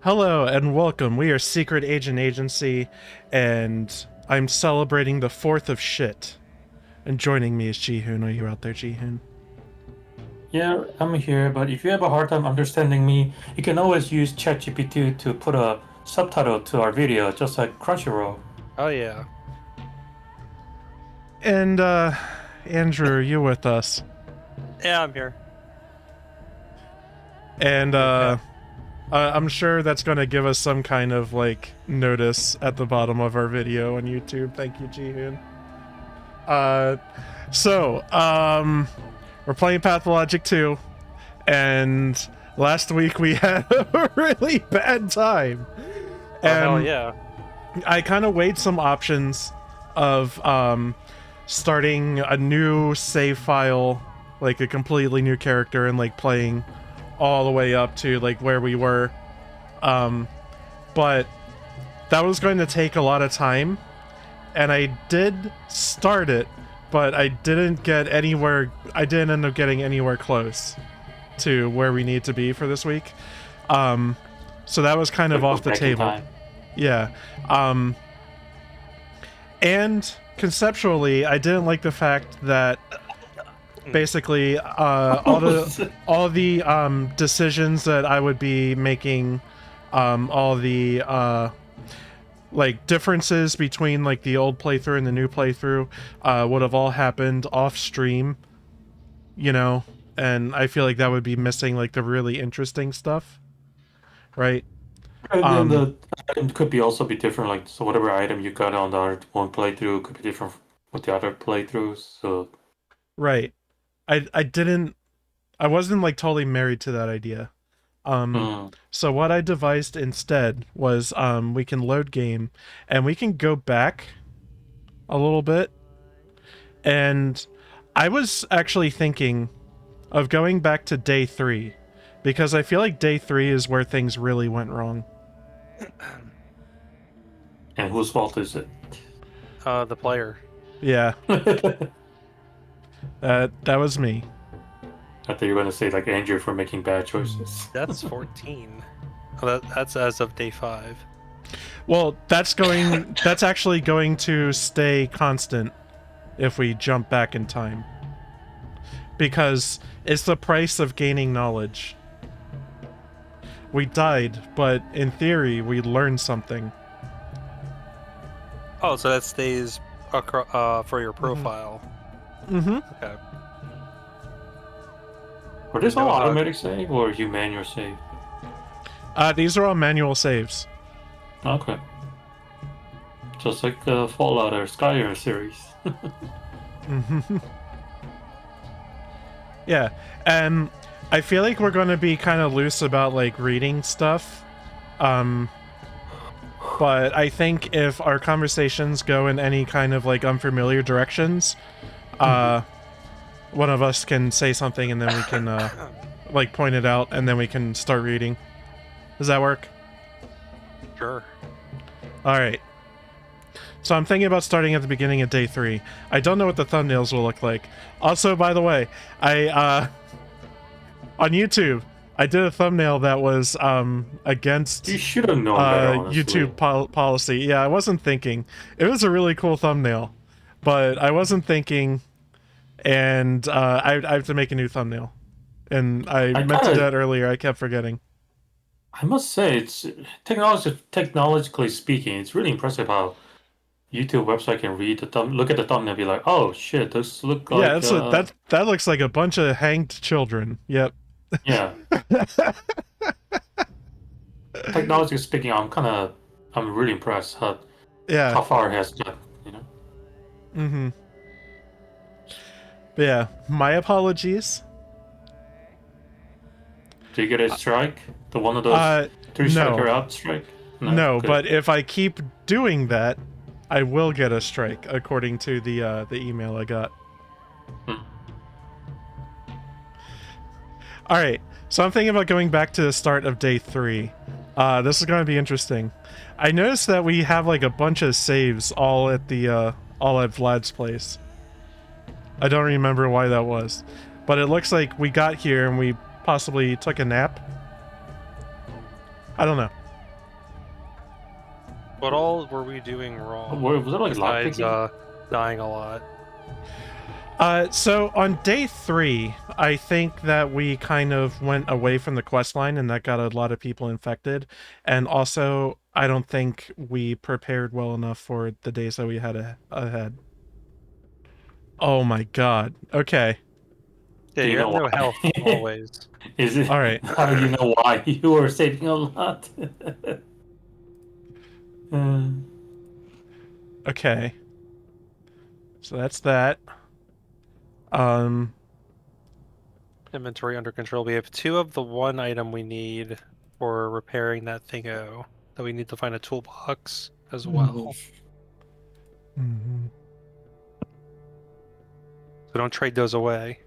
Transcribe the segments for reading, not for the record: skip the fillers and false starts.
Hello and welcome. We are Secret Agent Agency, and I'm celebrating the 4th of shit. And joining me is Jihun. Are you out there, Jihun? Yeah, I'm here, but if you have a hard time understanding me, you can always use ChatGPT to put a subtitle to our video, just like Crunchyroll. Oh yeah. And, Andrew, are you with us? Yeah, I'm here. And, I'm sure that's going to give us some kind of, like, notice at the bottom of our video on YouTube. Thank you, Jihun. We're playing Pathologic 2, and last week we had a really bad time. Oh, hell yeah. I kind of weighed some options of starting a new save file, like a completely new character, and like playing all the way up to like where we were. But that was going to take a lot of time, and I did start it, but I didn't get anywhere. I didn't end up getting anywhere close to where we need to be for this week. So that was kind of off the table. Yeah. And conceptually, I didn't like the fact that basically all the decisions that I would be making, all the like differences between like the old playthrough and the new playthrough would have all happened off stream, you know, and I feel like that would be missing like the really interesting stuff, right? And then the item could be also be different, like so whatever item you got on the other one playthrough could be different with the other playthroughs. So right. I wasn't like totally married to that idea. So what I devised instead was we can load game and we can go back a little bit. And I was actually thinking of going back to day 3 because I feel like day 3 is where things really went wrong. And whose fault is it? The player. Yeah. That was me. I thought you were going to say like Andrew for making bad choices. That's 14. That's as of day 5. Well, that's actually going to stay constant if we jump back in time. Because it's the price of gaining knowledge. We died, but in theory, we learned something. Oh, so that stays for your profile. Mm-hmm. Okay. Were this all automatic save or you manual save? These are all manual saves. Okay. Just like Fallout or Skyrim series. Mm-hmm. Yeah, and I feel like we're going to be kind of loose about like reading stuff. But I think if our conversations go in any kind of like unfamiliar directions, one of us can say something and then we can like point it out and then we can start reading. Does that work? Sure. All right. So I'm thinking about starting at the beginning of day 3. I don't know what the thumbnails will look like. Also, by the way, I on YouTube, I did a thumbnail that was against You should have known better, honestly. YouTube policy. Yeah, I wasn't thinking. It was a really cool thumbnail, but I wasn't thinking, and I have to make a new thumbnail. And I meant to do that earlier. I kept forgetting. I must say, it's technologically speaking, it's really impressive how YouTube website can read the look at the thumbnail and be like, oh shit, this look like... Yeah, that looks like a bunch of hanged children. Yep. Yeah. Technologically speaking, I'm really impressed how far it has got, you know? Mm-hmm. But yeah, my apologies. Do you get a strike? The one of those 3 striker out strike? No, but if I keep doing that, I will get a strike, according to the email I got. Alright, so I'm thinking about going back to the start of day 3. This is going to be interesting. I noticed that we have like a bunch of saves all at Vlad's place. I don't remember why that was. But it looks like we got here and we possibly took a nap. I don't know. What all were we doing wrong? Was that like Besides lockpicking? dying a lot. So on day 3, I think that we kind of went away from the quest line, and that got a lot of people infected. And also, I don't think we prepared well enough for the days that we had ahead. Oh my god. Okay. Yeah, Do you you have know no why? health always. Is it? All right. How do you know why you were saving a lot? Uh, Okay. So that's that. Um, Inventory under control. We have 2 of the 1 item we need for repairing that thingo. That we need to find a toolbox as well. mhm. So don't trade those away.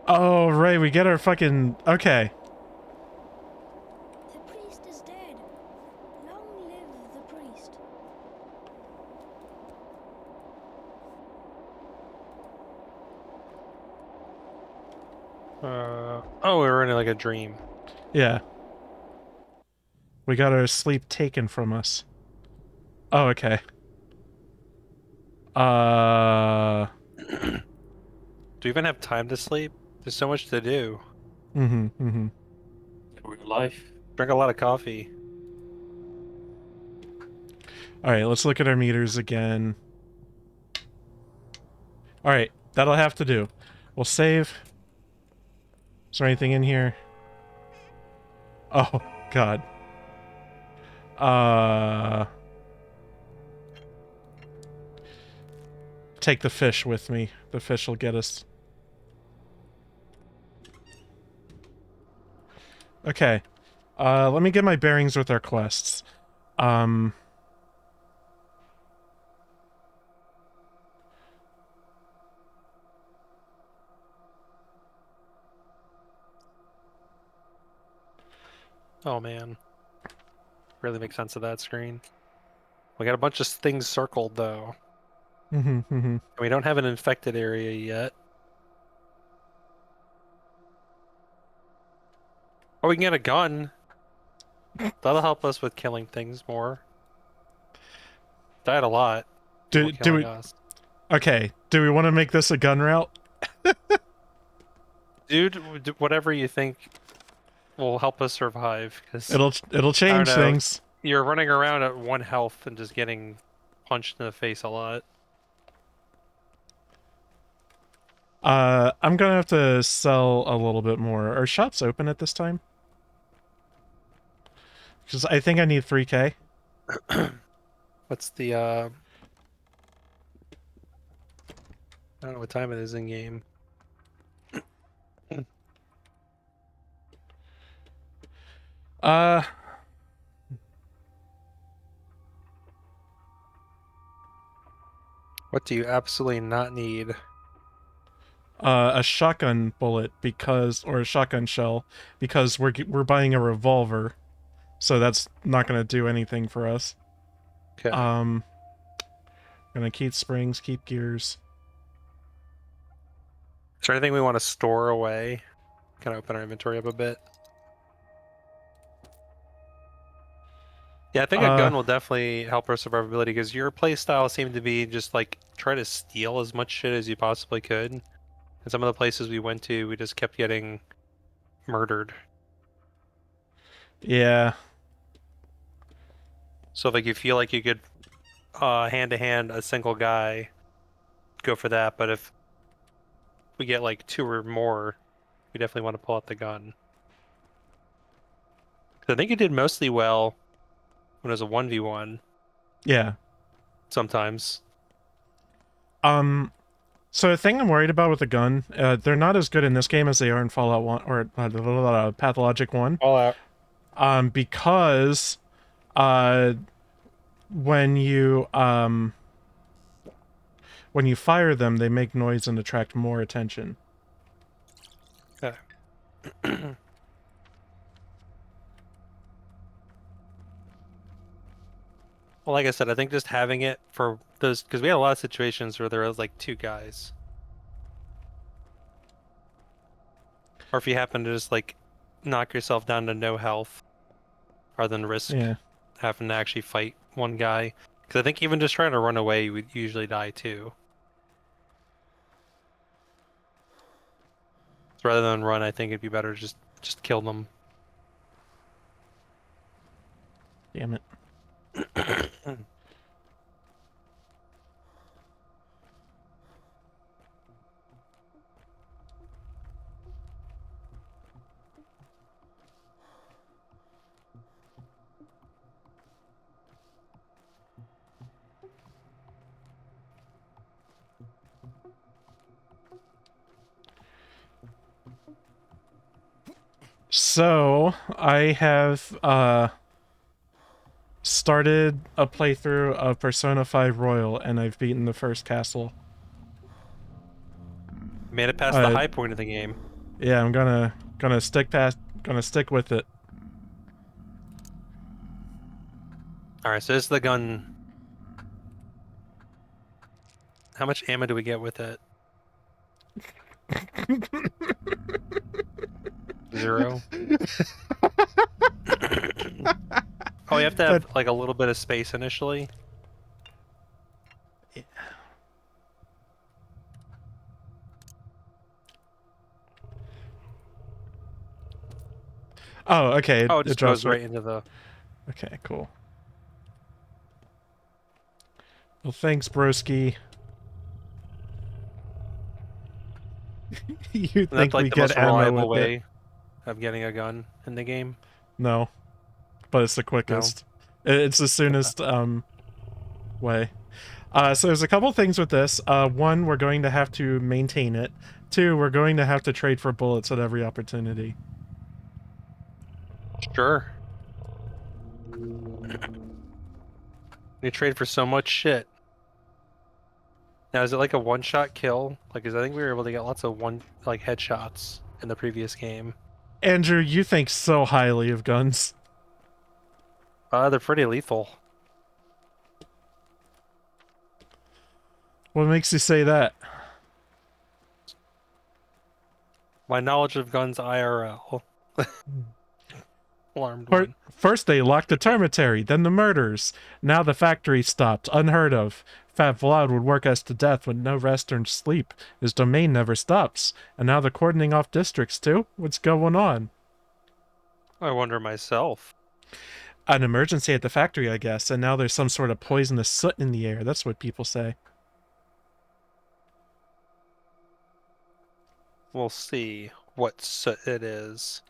Oh, right, we get our fucking... Okay. The priest is dead. Long live the priest. Oh, we were in like a dream. Yeah. We got our sleep taken from us. Oh, okay. Do you even have time to sleep? There's so much to do. Mm-hmm. real life. Drink a lot of coffee. Alright, let's look at our meters again. Alright, that'll have to do. We'll save. Is there anything in here? Oh, God. Take the fish with me. The fish will get us. Okay. Let me get my bearings with our quests. Oh man. Really makes sense of that screen. We got a bunch of things circled though. And we don't have an infected area yet. Oh, we can get a gun. That'll help us with killing things more. Died a lot. Do we... Us. Okay, do we want to make this a gun route? Dude, whatever you think will help us survive. Cause It'll change things. You're running around at 1 health and just getting punched in the face a lot. I'm gonna have to sell a little bit more. Are shops open at this time? Because I think I need 3K. What's the I don't know what time it is in game. What do you absolutely not need? A shotgun bullet or a shotgun shell because we're buying a revolver, so that's not gonna do anything for us. Okay. Gonna keep springs, keep gears. Is there anything we want to store away? Kind of open our inventory up a bit. Yeah, I think a gun will definitely help our survivability because your playstyle seemed to be just like try to steal as much shit as you possibly could. And some of the places we went to, we just kept getting murdered. Yeah. So if like you feel like you could hand to hand a single guy, go for that. But if we get like 2 or more, we definitely want to pull out the gun. I think it did mostly well when it was a 1v1. Yeah. Sometimes. So the thing I'm worried about with the gun, they're not as good in this game as they are in Fallout 1 or Pathologic 1. Fallout. Because when you fire them, they make noise and attract more attention. Well, like I said, I think just having it for those, because we had a lot of situations where there was like 2 guys. Or if you happen to just like knock yourself down to no health, rather than risk Yeah. having to actually fight one guy. Because I think even just trying to run away, you would usually die too. So rather than run, I think it'd be better to just kill them. Damn it. So, I have started a playthrough of Persona 5 Royal, and I've beaten the first castle. Made it past the high point of the game. Yeah, I'm gonna stick with it. Alright, so this is the gun. How much ammo do we get with it? 0. Oh, you have to have like a little bit of space initially. Yeah. Oh, okay. Oh, it just drops goes right into the... Okay, cool. Well, thanks, broski. You And that's think we like the get most ammo reliable with it? way of getting a gun in the game? No, but it's the quickest. It's the soonest way. So there's a couple things with this. One, we're going to have to maintain it. 2, we're going to have to trade for bullets at every opportunity. Sure. You trade for so much shit. Now, is it like a one-shot kill? Like, 'cause I think we were able to get lots of headshots in the previous game. Andrew, you think so highly of guns. They're pretty lethal. What makes you say that? My knowledge of guns IRL. Alarmed one. First they locked the termitary, then the murders. Now the factory stopped. Unheard of. Fat Vlad would work us to death with no rest or sleep. His domain never stops. And now they're cordoning off districts too? What's going on? I wonder myself. An emergency at the factory, I guess, and now there's some sort of poisonous soot in the air. That's what people say. We'll see what soot it is.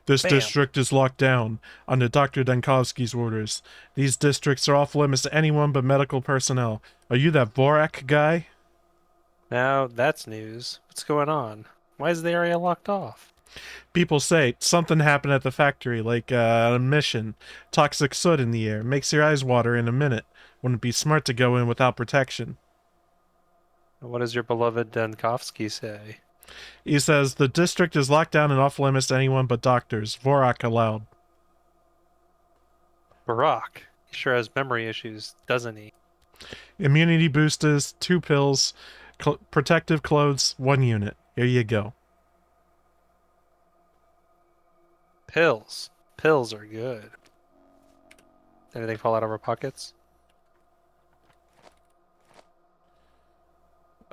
This Bam. district is locked down under Dr. Dankovsky's orders. These districts are off limits to anyone but medical personnel. Are you that Borak guy? Now, that's news. What's going on? Why is the area locked off? People say something happened at the factory, like a mission. Toxic soot in the air. Makes your eyes water in a minute. Wouldn't it be smart to go in without protection? What does your beloved Dankovsky say? He says, the district is locked down and off limits to anyone but doctors. Vorak allowed. Barack. He sure has memory issues, doesn't he? Immunity boosters, 2 pills, protective clothes, 1 unit. Here you go. Pills. Pills are good. Anything fall out of our pockets?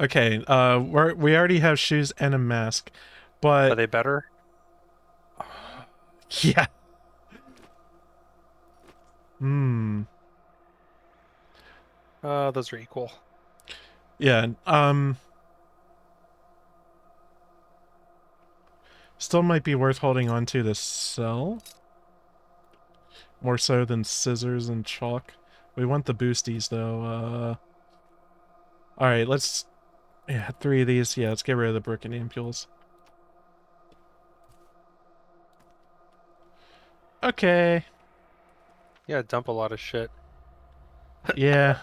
Okay, we already have shoes and a mask, but... Are they better? Yeah. Those are equal. Yeah, still might be worth holding on to sell. More so than scissors and chalk. We want the boosties, though. Alright, let's... Yeah, 3 of these. Yeah, let's get rid of the broken ampules. Okay. Yeah, dump a lot of shit. Yeah.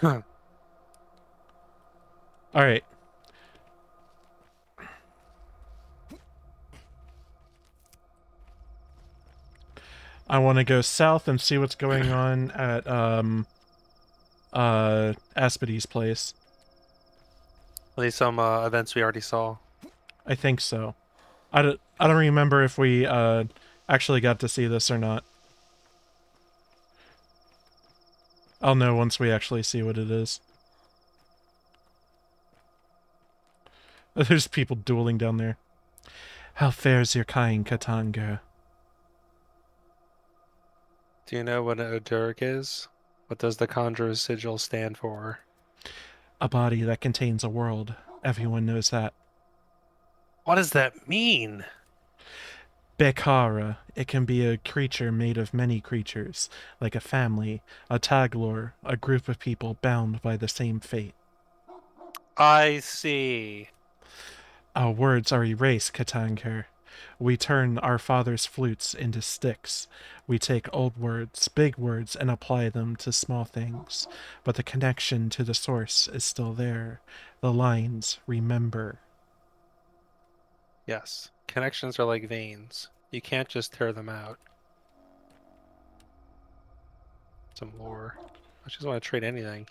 Alright. I want to go south and see what's going on at Aspidy's place. At least some events we already saw. I think so. I don't remember if we actually got to see this or not. I'll know once we actually see what it is. There's people dueling down there. How fares your kind, Katanga? Do you know what an Oduric is? What does the Conjurer's Sigil stand for? A body that contains a world. Everyone knows that. What does that mean? Bekara. It can be a creature made of many creatures, like a family, a taglor, a group of people bound by the same fate. I see. Our words are erased, Katangir. We turn our father's flutes into sticks. We take old words, big words, and apply them to small things. But the connection to the source is still there. The lines remember. Yes. Connections are like veins. You can't just tear them out. Some lore. I just want to trade anything.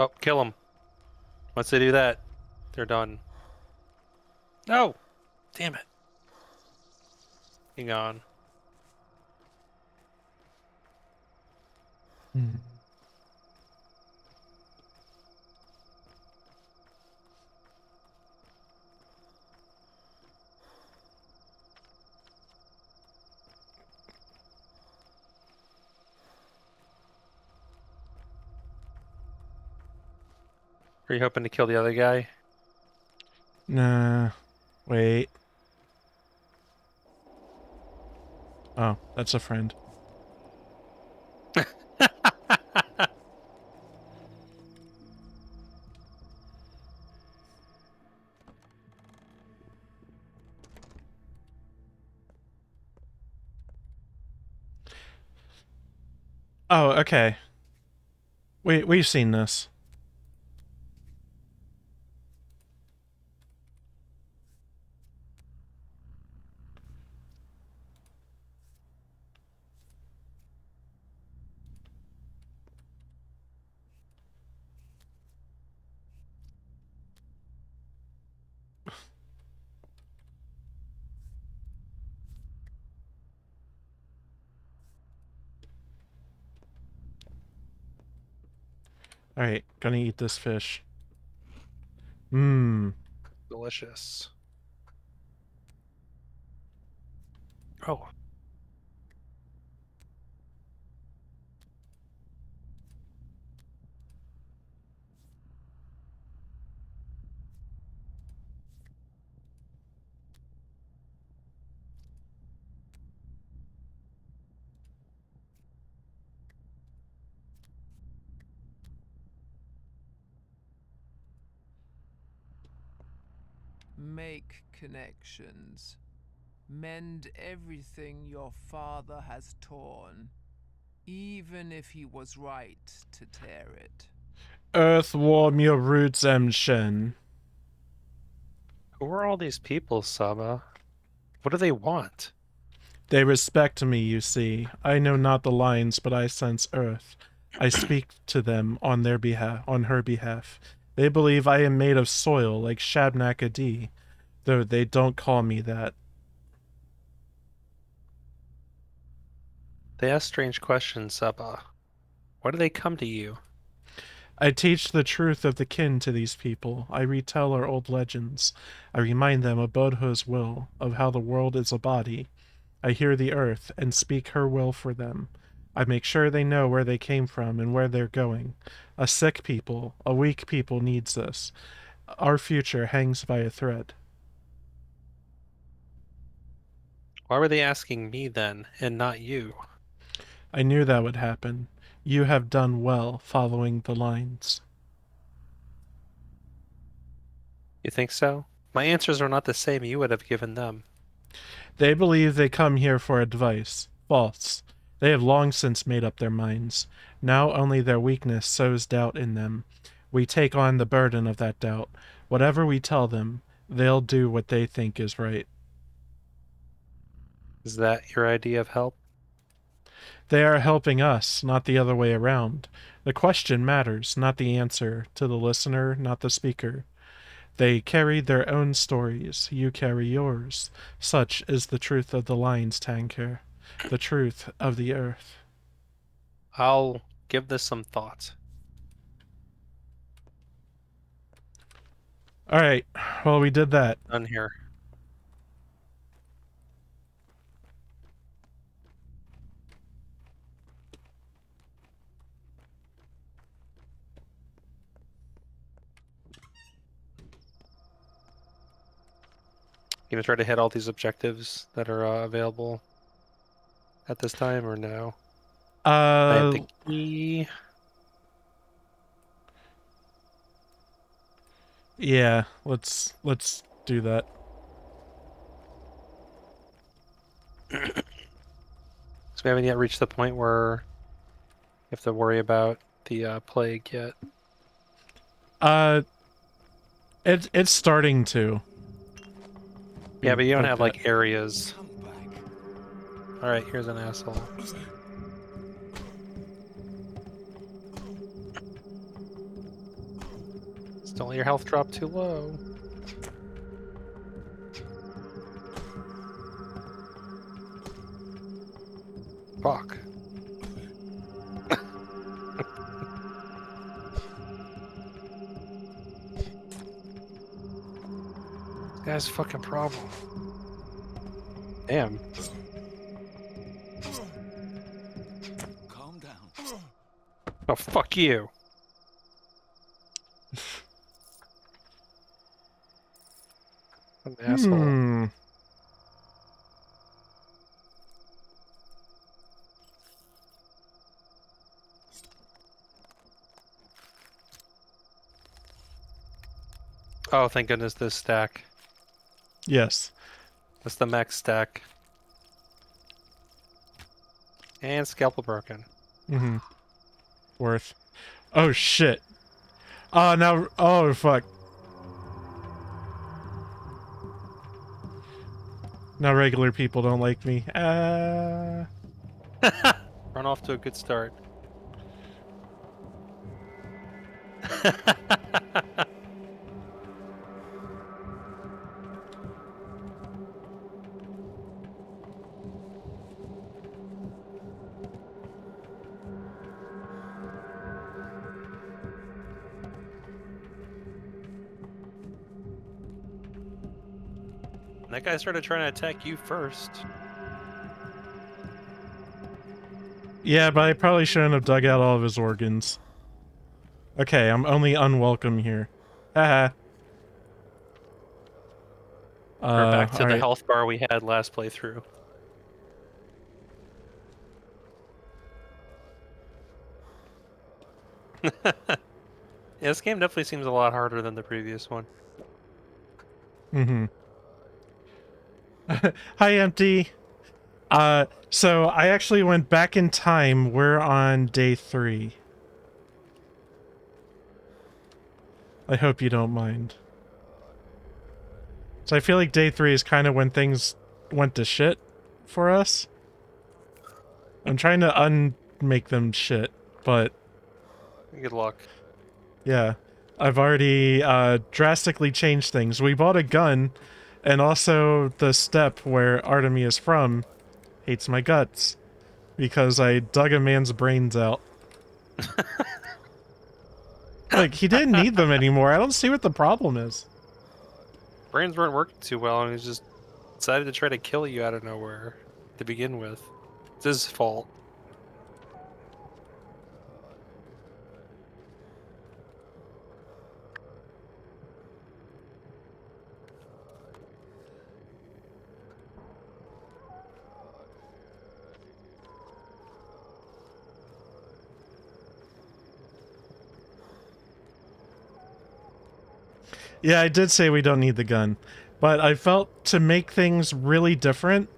Oh, kill them. Once they do that, they're done. No! Damn it. Hang on. Are you hoping to kill the other guy? Nah. Wait. Oh, that's a friend. Oh, okay. We've seen this. Alright, gonna eat this fish. Mmm. Delicious. Oh. Make connections. Mend everything your father has torn, even if he was right to tear it. Earthworm your roots, Shen. Who are all these people, Saba? What do they want? They respect me, you see. I know not the lines, but I sense earth. I speak to them on their behalf, on her behalf. They believe I am made of soil like Shabnak Adi, though they don't call me that. They ask strange questions, Saba. Why do they come to you? I teach the truth of the kin to these people. I retell our old legends. I remind them of Bodho's will, of how the world is a body. I hear the earth and speak her will for them. I make sure they know where they came from and where they're going. A sick people, a weak people needs this. Our future hangs by a thread. Why were they asking me then, and not you? I knew that would happen. You have done well following the lines. You think so? My answers are not the same you would have given them. They believe they come here for advice. False. They have long since made up their minds. Now only their weakness sows doubt in them. We take on the burden of that doubt. Whatever we tell them, they'll do what they think is right. Is that your idea of help? They are helping us, not the other way around. The question matters, not the answer, to the listener, not the speaker. They carry their own stories, you carry yours. Such is the truth of the lines, Tanker. The truth of the earth. I'll give this some thought. Alright, well, we did that. Done here. You gonna try to hit all these objectives that are available at this time, or no? I have the key. Yeah, let's do that. So we haven't yet reached the point where you have to worry about the plague yet. It's starting to. Yeah, but you don't like have that. like areas. Alright, here's an asshole. Just don't let your health drop too low. Fuck. This guy's a fucking problem. Damn. Calm down. Oh, fuck you. An asshole. Oh, thank goodness this stack. Yes. That's the max stack. And scalpel broken. Worth. Oh shit. Oh, now. Oh, fuck. Now regular people don't like me. Run off to a good start. That guy started trying to attack you first. Yeah, but I probably shouldn't have dug out all of his organs. Okay, I'm only unwelcome here. Haha. We're back to the alright. health bar we had last playthrough. Yeah, this game definitely seems a lot harder than the previous one. Hi, Empty. So I actually went back in time. We're on day 3. I hope you don't mind. So I feel like day 3 is kind of when things went to shit for us. I'm trying to unmake them shit, but... Good luck. Yeah. I've already drastically changed things. We bought a gun, and also the step where Artemy is from hates my guts. Because I dug a man's brains out. Like, he didn't need them anymore. I don't see what the problem is. Brains weren't working too well, and he just decided to try to kill you out of nowhere to begin with. It's his fault. Yeah, I did say we don't need the gun, but I felt to make things really different,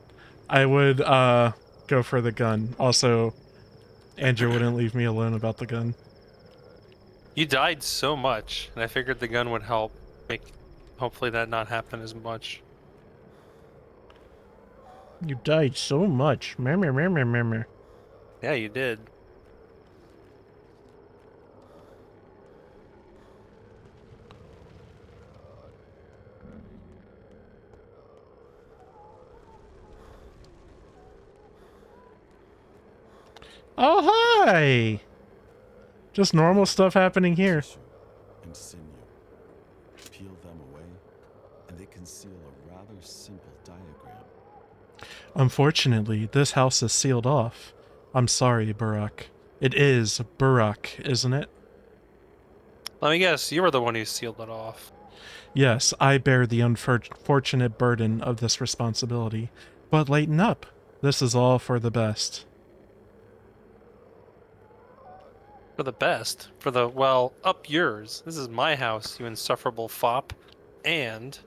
I would go for the gun. Also, Andrew wouldn't leave me alone about the gun. You died so much, and I figured the gun would help make hopefully that not happen as much. You died so much. Meh, meh, meh, meh, meh, meh. Yeah, you did. Oh, hi! Just normal stuff happening here. Tissue and sinew. Peel them away, and they conceal a rather simple diagram. Unfortunately, this house is sealed off. I'm sorry, Burak. It is Burak, isn't it? Let me guess, you were the one who sealed it off. Yes, I bear the unfortunate burden of this responsibility. But lighten up. This is all for the best. For the best. For the, well, up yours. This is my house, you insufferable fop. And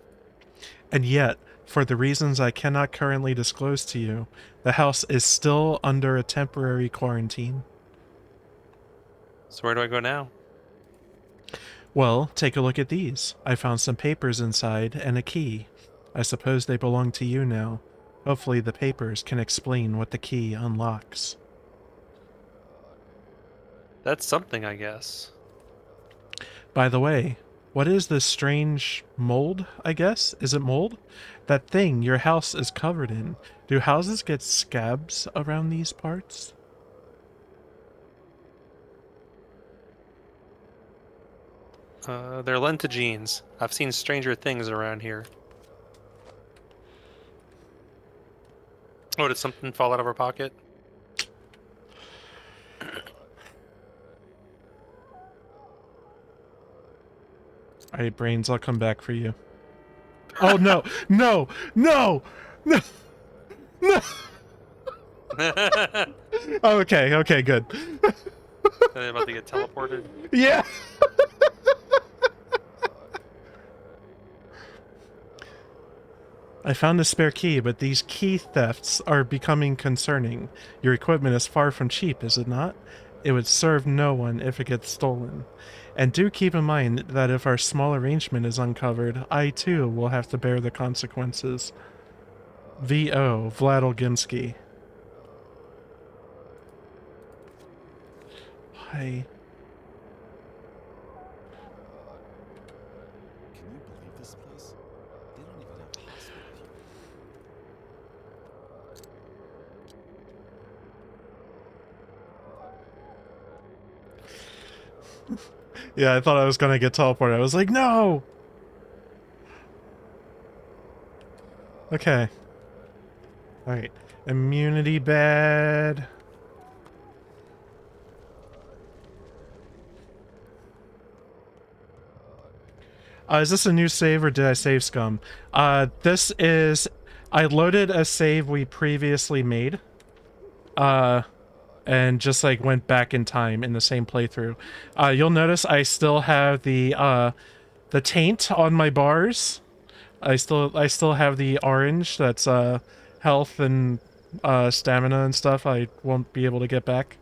And yet, for the reasons I cannot currently disclose to you, the house is still under a temporary quarantine. so where do I go now? Well, take a look at these. I found some papers inside and a key. I suppose they belong to you now. Hopefully the papers can explain what the key unlocks. That's something, I guess. By the way, what is this strange mold, I guess? Is it mold? That thing your house is covered in. Do houses get scabs around these parts? They're lentigines. I've seen stranger things around here. Oh, did something fall out of her pocket? Alright, Brains, I'll come back for you. Oh, no! No! No! No! No! Okay, okay, good. Are they about to get teleported? Yeah! I found a spare key, but these key thefts are becoming concerning. Your equipment is far from cheap, is it not? It would serve no one if it gets stolen. And do keep in mind that if our small arrangement is uncovered, I too will have to bear the consequences. V.O. Vlad Olginsky. Hi. Can you believe this place? They don't even have a hospital here. Yeah, I thought I was gonna get teleported. I was like, no! Okay. Alright. Immunity bed. Is this a new save or did I save scum? This is... I loaded a save we previously made. And just like went back in time in the same playthrough. You'll notice I still have the taint on my bars. I still have the orange that's health and stamina and stuff I won't be able to get back.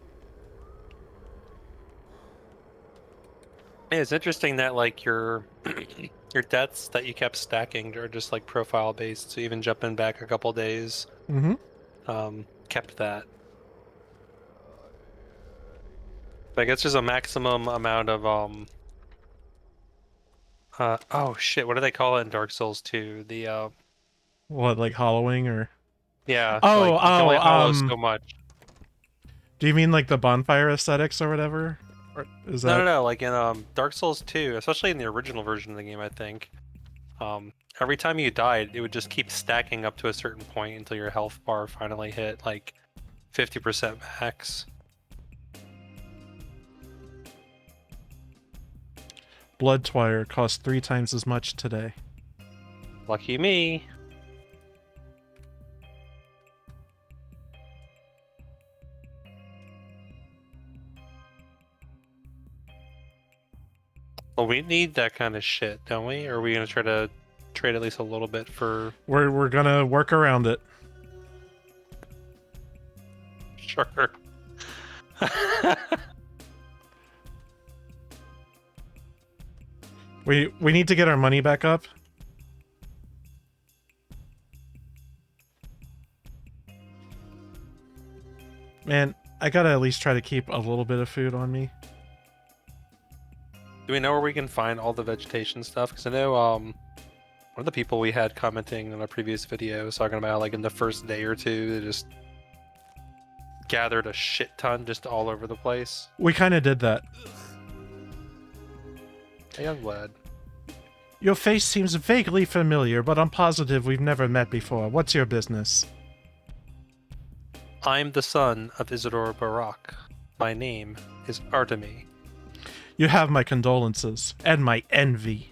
Yeah, it's interesting that like your your deaths that you kept stacking are just like profile based, so even jumping back a couple days kept that. But I guess there's a maximum amount of oh shit, what do they call it in Dark Souls 2? The What, like hollowing or? yeah, Oh, like you can only hollow oh, so much. do you mean like the bonfire aesthetics or whatever? Or is that... No, like in Dark Souls 2, especially in the original version of the game, I think. Every time you died, it would just keep stacking up to a certain point until your health bar finally hit like 50% max. Blood Twire cost 3 times as much today. Lucky me. Well, we need that kind of shit, don't we? Or are we gonna try to trade at least a little bit for? We're gonna work around it. Sure. We need to get our money back up. Man, I gotta at least try to keep a little bit of food on me. Do we know where we can find all the vegetation stuff? Because I know one of the people we had commenting on a previous video was talking about like in the first day or two they just gathered a shit ton just all over the place. We kind of did that. Hey, young lad. Your face seems vaguely familiar, but I'm positive we've never met before. What's your business? I'm the son of Isidore Barak. My name is Artemy. You have my condolences and my envy.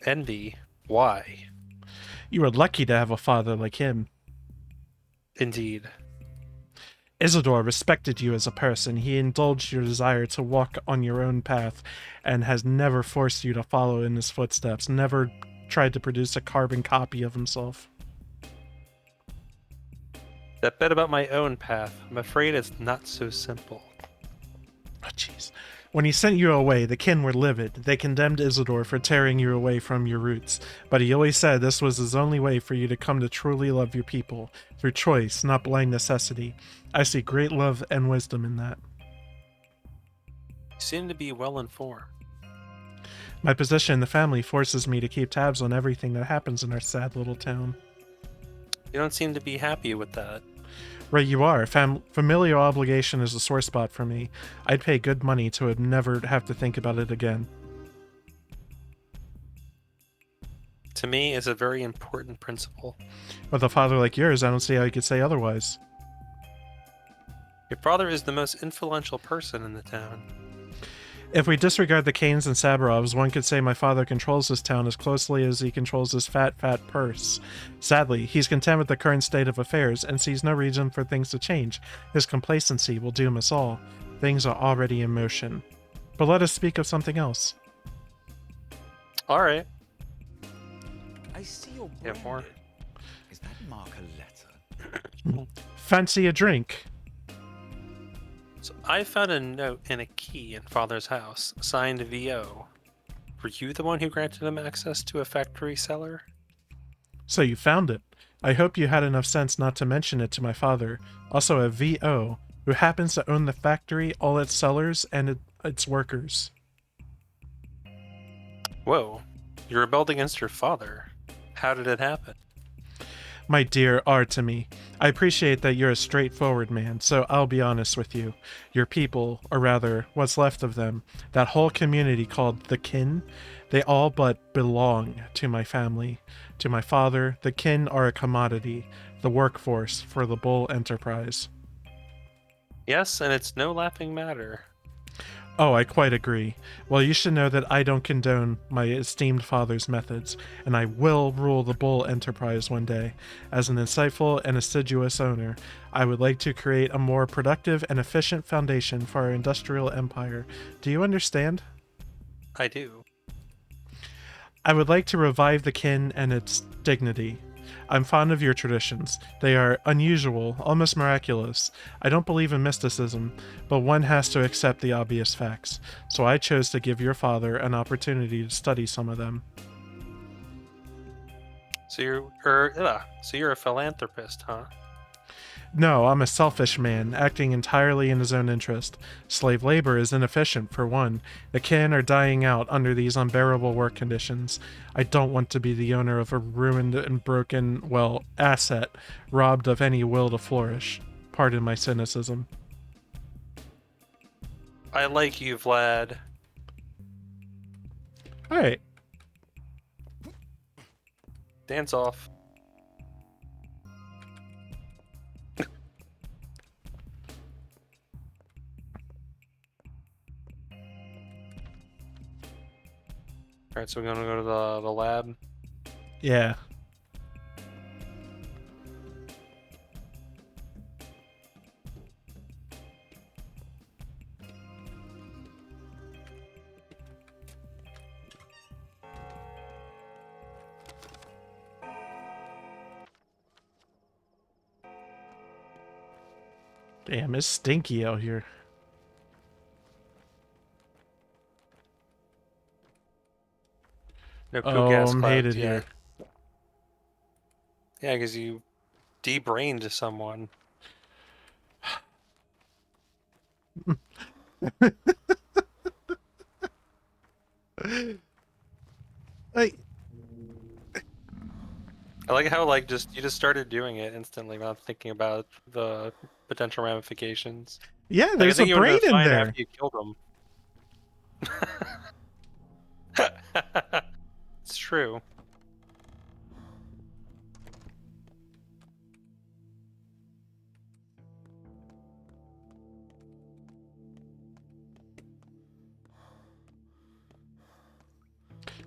Envy? Why? You are lucky to have a father like him. Indeed. Isidore respected you as a person. He indulged your desire to walk on your own path and has never forced you to follow in his footsteps, never tried to produce a carbon copy of himself. That bit about my own path, I'm afraid it's not so simple. Oh, jeez. When he sent you away, the kin were livid. They condemned Isidore for tearing you away from your roots, but he always said this was his only way for you to come to truly love your people, through choice, not blind necessity. I see great love and wisdom in that. You seem to be well informed. My position in the family forces me to keep tabs on everything that happens in our sad little town. You don't seem to be happy with that. Right you are. Familial obligation is a sore spot for me. I'd pay good money to never have to think about it again. To me, it's a very important principle. With a father like yours, I don't see how you could say otherwise. Your father is the most influential person in the town. If we disregard the Kanes and Sabarovs, one could say my father controls this town as closely as he controls his fat purse. Sadly, he's content with the current state of affairs and sees no reason for things to change. His complacency will doom us all. Things are already in motion. But let us speak of something else. Alright. I see you're Yeah, branded. more. Is that mark a letter? Fancy a drink? So I found a note and a key in Father's house, signed VO. Were you the one who granted him access to a factory cellar? So you found it. I hope you had enough sense not to mention it to my father. Also a VO, who happens to own the factory, all its cellars, and its workers. Whoa. You rebelled against your father. How did it happen? My dear Artemy, I appreciate that you're a straightforward man, so I'll be honest with you. Your people, or rather, what's left of them, that whole community called the kin, they all but belong to my family. To my father, the kin are a commodity, the workforce for the Bull Enterprise. Yes, and it's no laughing matter. Oh, I quite agree. Well, you should know that I don't condone my esteemed father's methods, and I will rule the Bull Enterprise one day. As an insightful and assiduous owner, I would like to create a more productive and efficient foundation for our industrial empire. Do you understand? I do. I would like to revive the kin and its dignity. I'm fond of your traditions. They are unusual, almost miraculous. I don't believe in mysticism, but one has to accept the obvious facts. So I chose to give your father an opportunity to study some of them. So you're a philanthropist, huh? No, I'm a selfish man, acting entirely in his own interest. Slave labor is inefficient, for one. The kin are dying out under these unbearable work conditions. I don't want to be the owner of a ruined and broken, well, asset, robbed of any will to flourish. Pardon my cynicism. I like you, Vlad. Alright. Dance off. Alright, so we're gonna go to the lab. Yeah. Damn, it's stinky out here. No cool Oh, gas I'm clouds hated yet. here. Yeah, because you debrained someone. Like, I like how like you just started doing it instantly without thinking about the potential ramifications. yeah, Like I there's a think you would brain have been in fine there. after you killed him. It's true.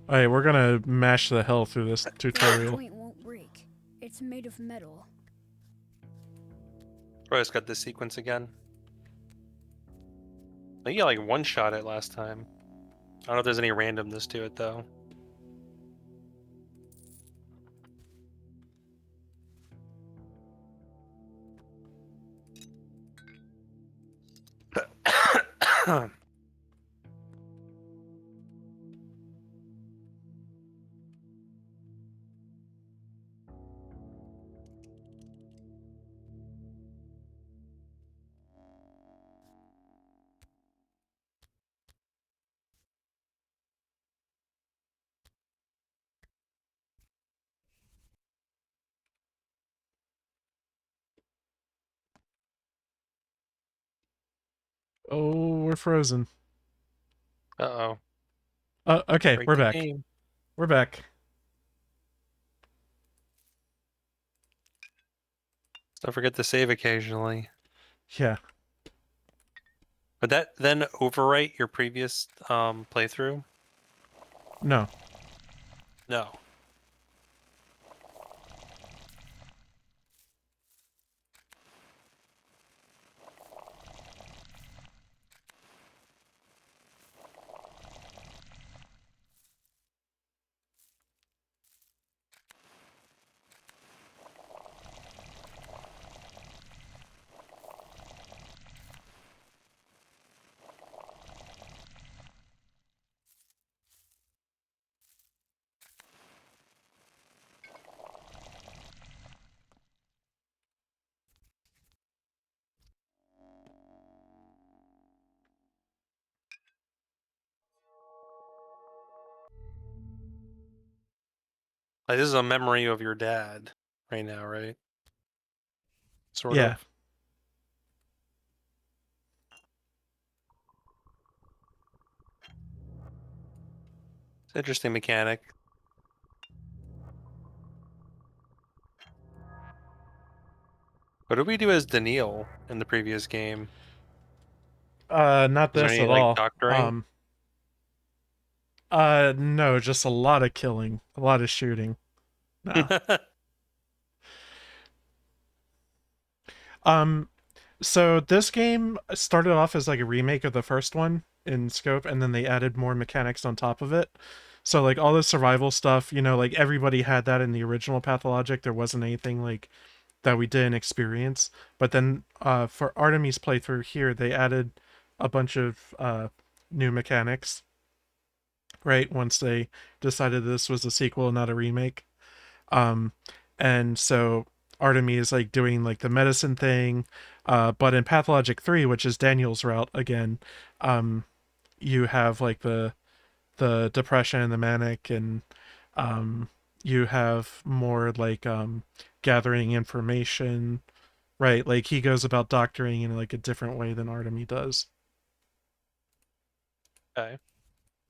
All right, we're gonna mash the hell through this The tutorial. point won't break. It's made of metal. Royce got this sequence again. I think you like one-shot it last time. I don't know if there's any randomness to it though. Oh, we're frozen. Uh-oh. Okay, Break we're the back. game. We're back. Don't forget to save occasionally. Yeah. Would that then overwrite your previous playthrough? No. No. Like, this is a memory of your dad right now, right? Sort Yeah. of. It's an interesting mechanic. What did we do as Daniil in the previous game? Not Was there this any at like all. doctoring? No, just a lot of killing, a lot of shooting. No. So this game started off as like a remake of the first one in scope, and then they added more mechanics on top of it. So like all the survival stuff, you know, like everybody had that in the original Pathologic. There wasn't anything like that we didn't experience. But then for Artemis playthrough here, they added a bunch of new mechanics, right? Once they decided this was a sequel, not a remake. Um, and so Artemis is like doing like the medicine thing. But in Pathologic 3, which is Daniel's route again, you have like the depression and the manic, and you have more like gathering information, right? Like he goes about doctoring in like a different way than Artemis does. Okay.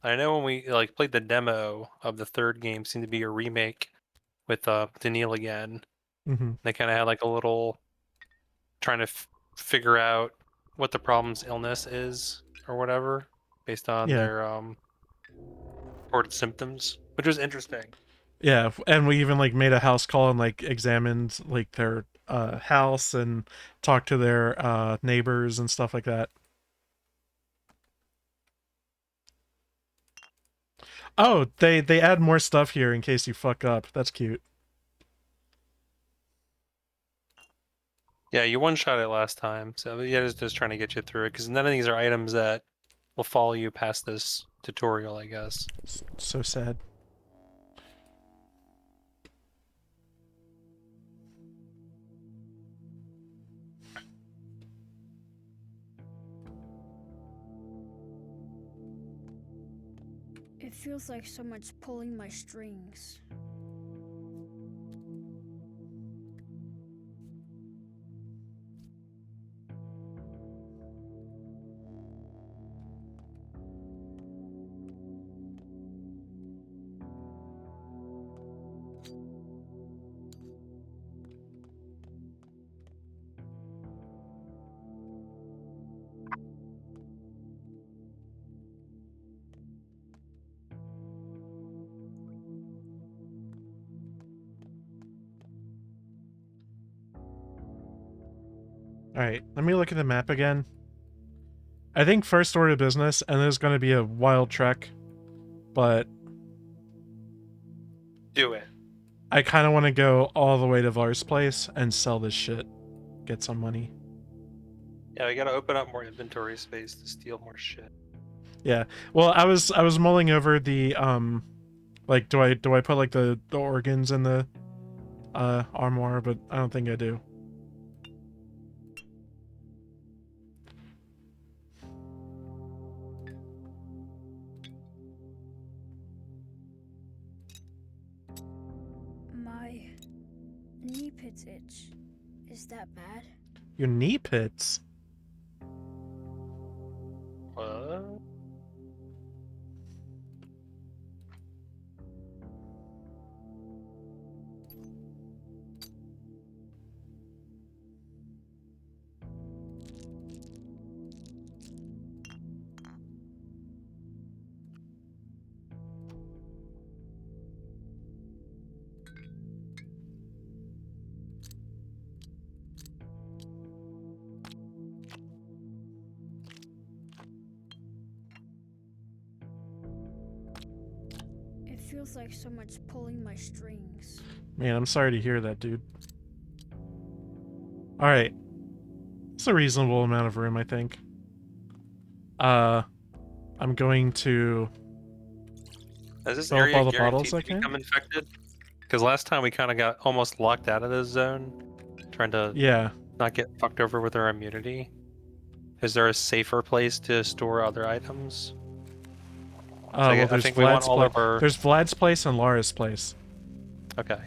I know when we like played the demo of the third game, seemed to be a remake with Daniil again. Mm-hmm. They kind of had like a little trying to figure out what the problem's illness is or whatever based on Yeah. their reported symptoms, which was interesting. Yeah, and we even like made a house call and like examined like their house and talked to their neighbors and stuff like that. Oh, they add more stuff here in case you fuck up. That's cute. Yeah, you one-shot it last time, so yeah, just trying to get you through it, because none of these are items that will follow you past this tutorial, I guess. So sad. It feels like someone's pulling my strings. Alright, let me look at the map again. I think first order of business, and there's gonna be a wild trek, but Do it. I kind of want to go all the way to Var's place and sell this shit. Get some money. Yeah, we gotta open up more inventory space to steal more shit. Yeah. Well, I was mulling over the like do I put like the organs in the armoire, but I don't think I do. My knee pits itch. Is that bad? Your knee pits. What? It feels like someone's pulling my strings. Man, I'm sorry to hear that, dude. All right. It's a reasonable amount of room, I think. I'm going to Is this fill up area all the guaranteed bottles I to can. become infected? Because last time we kind of got almost locked out of this zone, trying to Yeah. not get fucked over with our immunity. Is there a safer place to store other items? Well, I there's think we want Vlad's all of place. our... There's Vlad's place and Lara's place. Okay.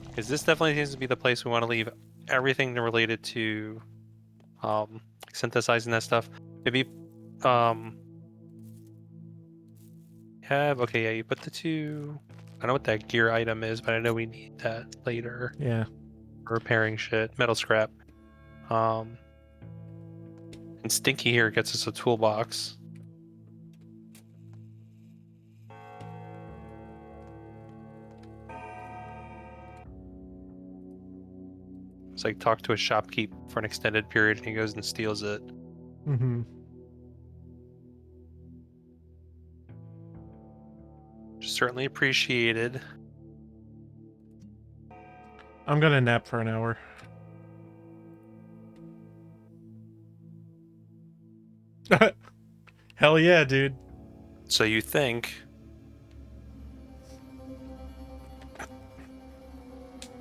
Because this definitely seems to be the place we want to leave everything related to synthesizing that stuff. Maybe okay, yeah, you put the two. I don't know what that gear item is, but I know we need that later. Yeah. Repairing shit, metal scrap. And Stinky here gets us a toolbox. It's like talk to a shopkeep for an extended period and he goes and steals it. Mm-hmm. Certainly appreciated. I'm gonna nap for an hour. Hell yeah, dude. So you think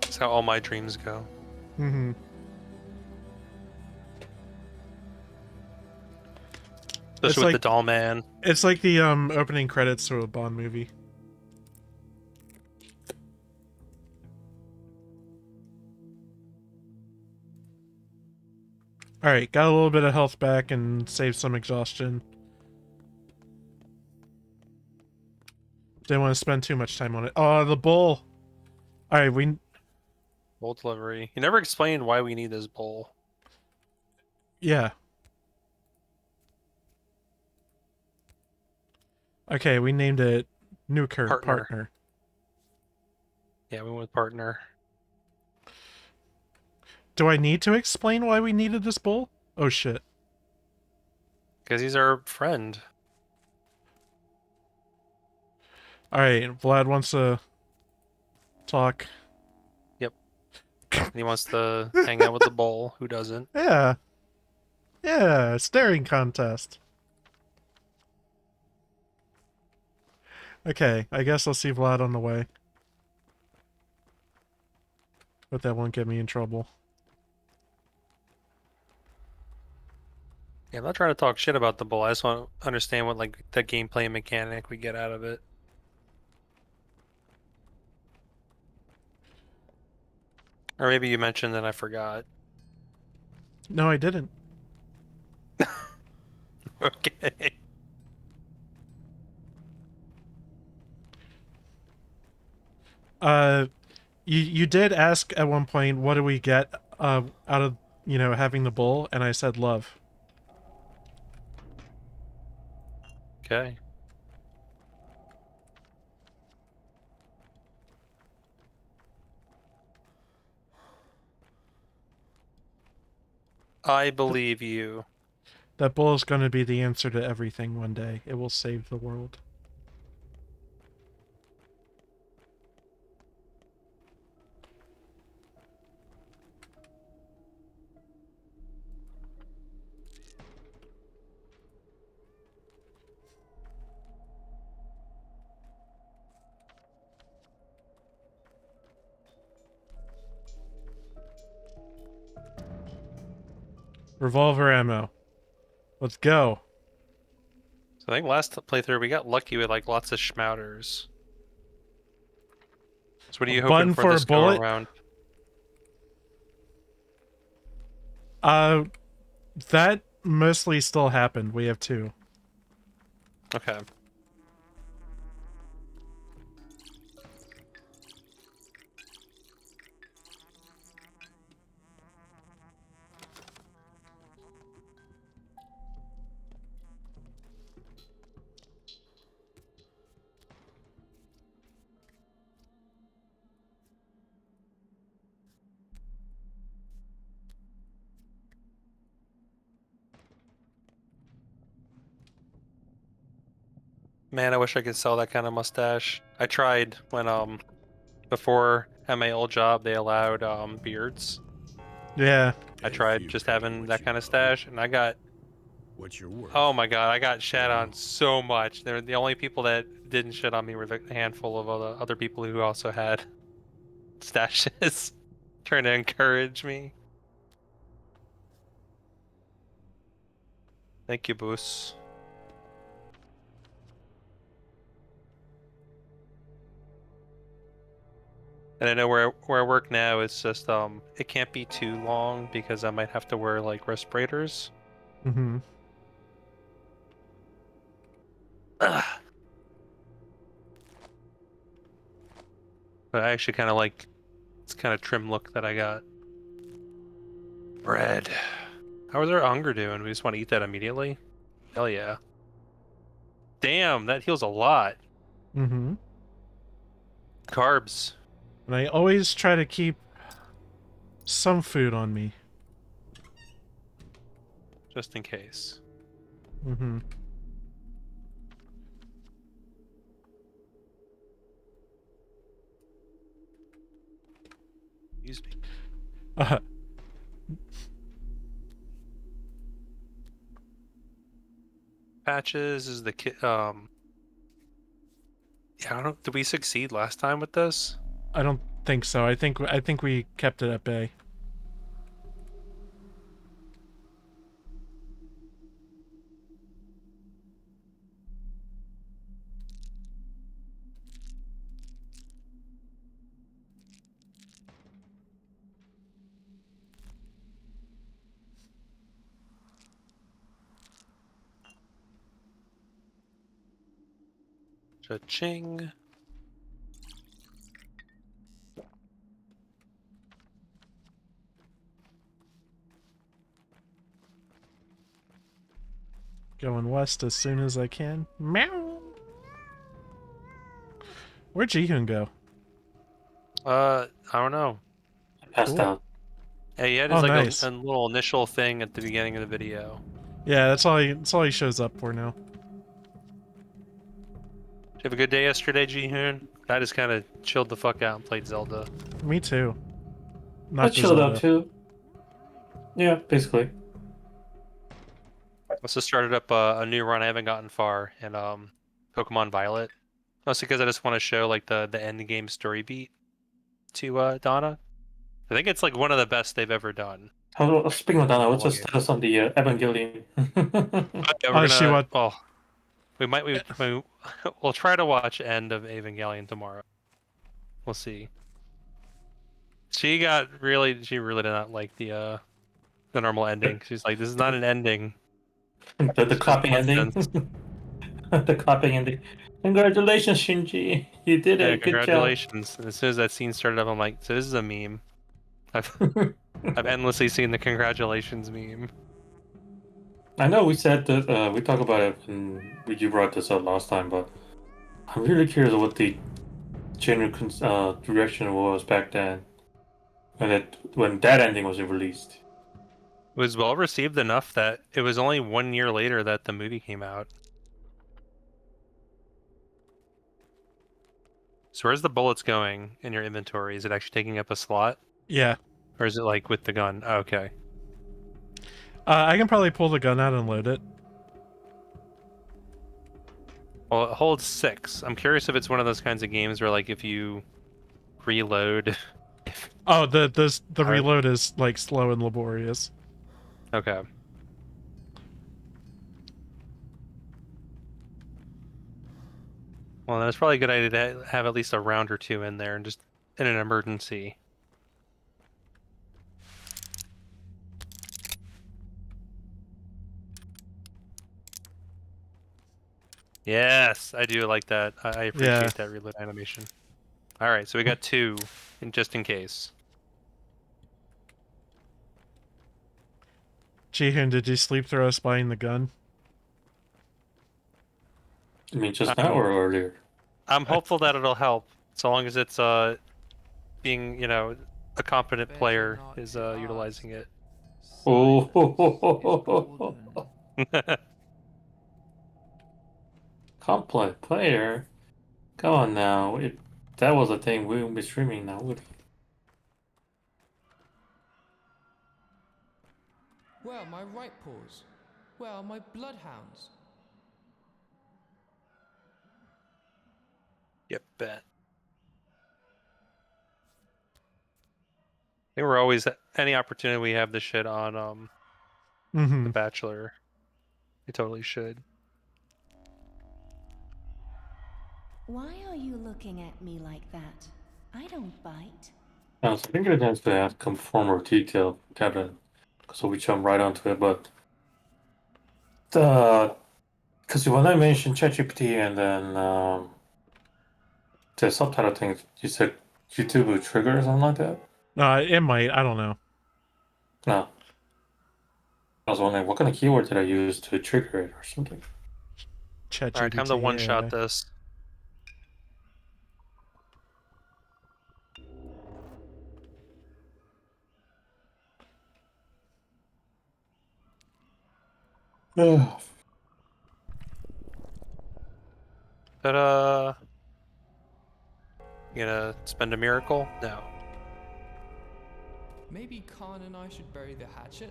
that's how all my dreams go. Mm-hmm. Especially with the doll man. It's like the opening credits to a Bond movie. Alright, got a little bit of health back and saved some exhaustion. Didn't want to spend too much time on it. Oh, the bowl! Alright, Bowl delivery. You never explained why we need this bowl. Yeah. Okay, we named it Nuker Partner. Yeah, we went with partner. Do I need to explain why we needed this bowl? Oh shit. Because he's our friend. Alright, Vlad wants to talk. Yep. He wants to hang out with the bull. Who doesn't? Yeah. Yeah, staring contest. Okay, I guess I'll see Vlad on the way. But that won't get me in trouble. Yeah, I'm not trying to talk shit about the bull. I just want to understand what like the gameplay mechanic we get out of it. Or maybe you mentioned and I forgot. No, I didn't. Okay. You did ask at one point, what do we get out of, you know, having the bull, and I said love. Okay. I believe you. That bull is going to be the answer to everything one day. It will save the world. Revolver ammo. Let's go. So I think last playthrough we got lucky with like lots of schmouters. So what are you hoping button for for a this go bullet? around? That mostly still happened. We have 2. Okay. Man, I wish I could sell that kind of mustache. I tried when before at my old job they allowed beards. Yeah. I tried just having that kind of stash and I got What's your worth? oh my god, I got shat on so much. They're the only people that didn't shit on me were the handful of other people who also had stashes trying to encourage me. Thank you, Boos. And I know where I work now, it's just it can't be too long because I might have to wear like respirators. Mm-hmm. Ugh. But I actually kind of like this kind of trim look that I got. Bread. How is our hunger doing? We just want to eat that immediately? Hell yeah. Damn, that heals a lot. Mm-hmm. Carbs. And I always try to keep some food on me. Just in case. Mm-hmm. Excuse me. Patches is the yeah, I don't know. Did we succeed last time with this? I don't think so. I think we kept it at bay. Cha-ching. Going west as soon as I can. Meow. Where'd Jihun go? I don't know. Passed Cool. out. Yeah, he had Oh, his like nice. a little initial thing at the beginning of the video. Yeah, that's all he shows up for now. Did you have a good day yesterday, Jihun? I just kind of chilled the fuck out and played Zelda. Me too. not I the chilled out Zelda. too. Yeah, basically. Also started up a new run. I haven't gotten far in Pokemon Violet. Mostly because I just want to show like the end game story beat to Donna. I think it's like one of the best they've ever done. Speaking of that, what's the Mobile game. status on the Evangelion? Yeah, Oh, we're she gonna. what? Well, we'll try to watch End of Evangelion tomorrow. We'll see. She really did not like the normal ending. She's like, this is not an ending. The This makes clapping no ending. sense. The clapping ending. Congratulations, Shinji. You did Yeah, it. Good job. congratulations. And as soon as that scene started up, I'm like, so this is a meme. I've endlessly seen the congratulations meme. I know we said that we talked about it when you brought this up last time, but I'm really curious what the general direction was back then when that ending was released. It was well received enough that it was only 1 year later that the movie came out. So where's the bullets going in your inventory? Is it actually taking up a slot? Yeah. Or is it like with the gun? Oh, okay. I can probably pull the gun out and load it. Well, it holds 6. I'm curious if it's one of those kinds of games where like if you reload. Oh, the reload is like slow and laborious. Okay. Well, then it's probably a good idea to have at least a round or two in there and just in an emergency. Yes, I do like that. I appreciate that reload animation. All right, so we got 2, just in case. Jihun, did you sleep through us buying the gun? I mean, just now or earlier? I'm hopeful that it'll help, so long as it's being, a competent player is utilizing it. Oh, competent player. Come on now. If that was a thing, we wouldn't be streaming now, would we? Where are my right paws? Where are my bloodhounds? Yep, bet. I think we're always any opportunity we have to shit on The Bachelor. We totally should. Why are you looking at me like that? I don't bite. So I think it has to ask some more detail, Kevin, so we jump right onto it. But because when I mentioned ChatGPT and then the subtitle thing, you said YouTube would trigger or something like that. It might. I don't know. No. I was wondering what kind of keyword did I use to trigger it or something. ChatGPT. All right, time to one-shot this. But you gonna spend a miracle? No. Maybe Khan and I should bury the hatchet?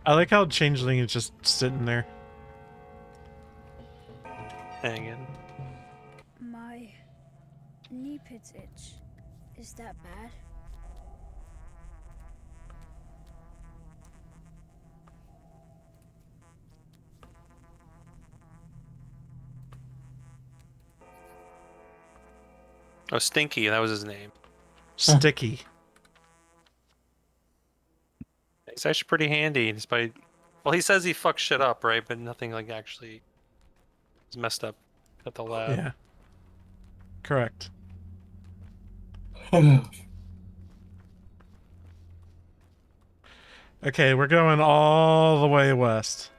I like how Changeling is just sitting there. Hanging. My knee pits itch. Is that bad? Oh, Stinky, that was his name. Sticky. He's actually pretty handy, despite... Well, he says he fucks shit up, right? But nothing, like, actually is messed up at the lab. Yeah. Correct. Okay, we're going all the way west.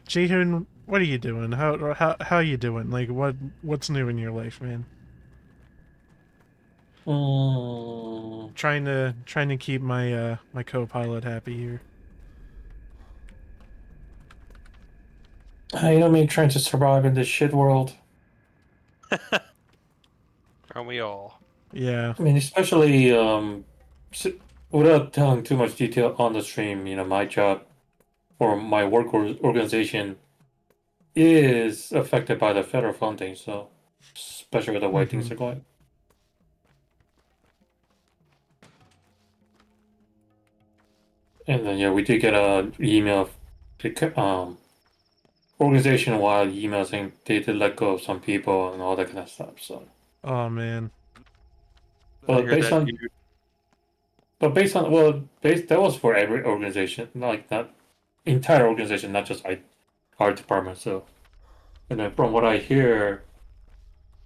Jihun, what are you doing? How you doing? Like, what's new in your life, man? Trying to keep my my co-pilot happy here. You know me trying to survive in this shit world. Aren't we all? Yeah. I mean, especially without telling too much detail on the stream, you know, my job or my work organization is affected by the federal funding, so especially with the way things are going. And then yeah, we did get a email, organization-wide email saying they did let go of some people and all that kind of stuff. So, Oh man. but based on, that was for every organization, like not entire organization, not just like our department. So, and then from what I hear,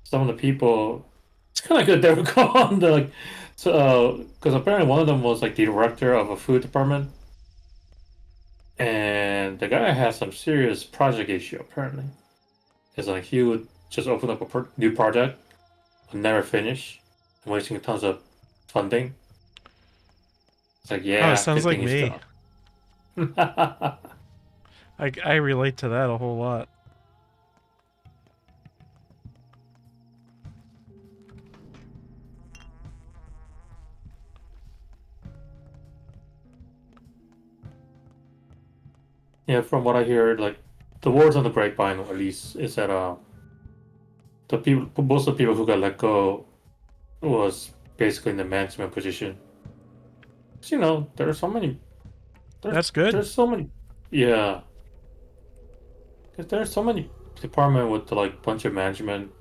some of the people, it's kind of good they were gone. They're like, so because apparently one of them was like the director of a food department, and the guy has some serious project issue apparently. It's like he would just open up a new project and never finish, wasting tons of funding. It's like, Oh, yeah, it sounds good like thing he's me. gone. I relate to that a whole lot. Yeah, from what I hear, like the words on the grapevine, at least, is that most of the people who got let go was basically in the management position. 'Cause, you know, there are so many. That's good. There's so many. Yeah, because there's so many department with like bunch of management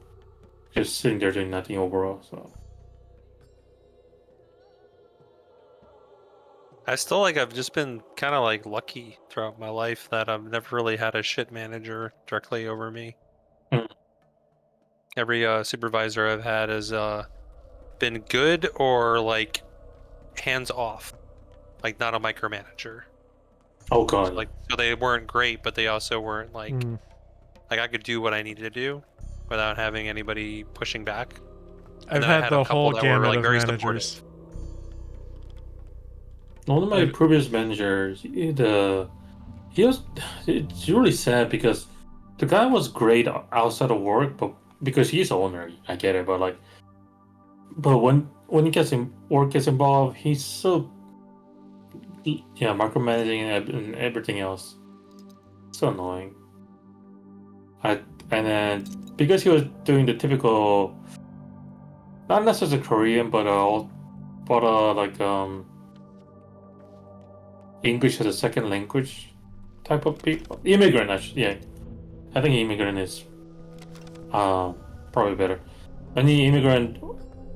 just sitting there doing nothing overall. So. I still I've just been kind of like lucky throughout my life that I've never really had a shit manager directly over me. Mm. Every supervisor I've had has been good or like hands off, like not a micromanager. Oh god. So they weren't great, but they also weren't like I could do what I needed to do without having anybody pushing back. I've And then I had had the a couple whole that were gamut like of very managers. supportive. One of my previous managers, he was, it's really sad because the guy was great outside of work, but because he's the owner, I get it. But like, but when he gets in work gets involved, he's so micromanaging and everything else. So annoying. And then because he was doing the typical, not necessarily Korean, but like English as a second language type of people. Immigrant, actually, yeah. I think immigrant is probably better. Any immigrant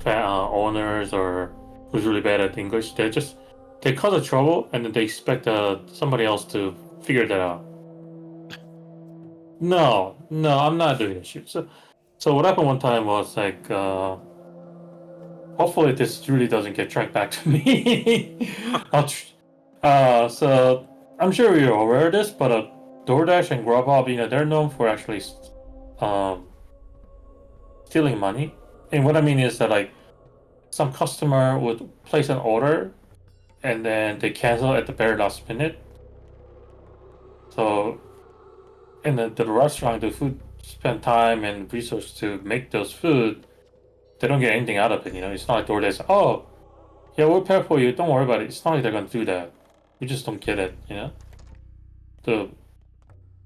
owners or who's really bad at English, they cause a trouble and then they expect somebody else to figure that out. No, I'm not doing this shit. So what happened one time was like, hopefully this really doesn't get tracked back to me. So I'm sure you're aware of this, but DoorDash and Grubhub, you know, they're known for actually stealing money. And what I mean is that like some customer would place an order and then they cancel at the very last minute. So and the restaurant, the food spend time and resources to make those food, they don't get anything out of it, you know. It's not like DoorDash, oh yeah, we'll pay for you, don't worry about it. It's not like they're gonna do that. You just don't get it, you know?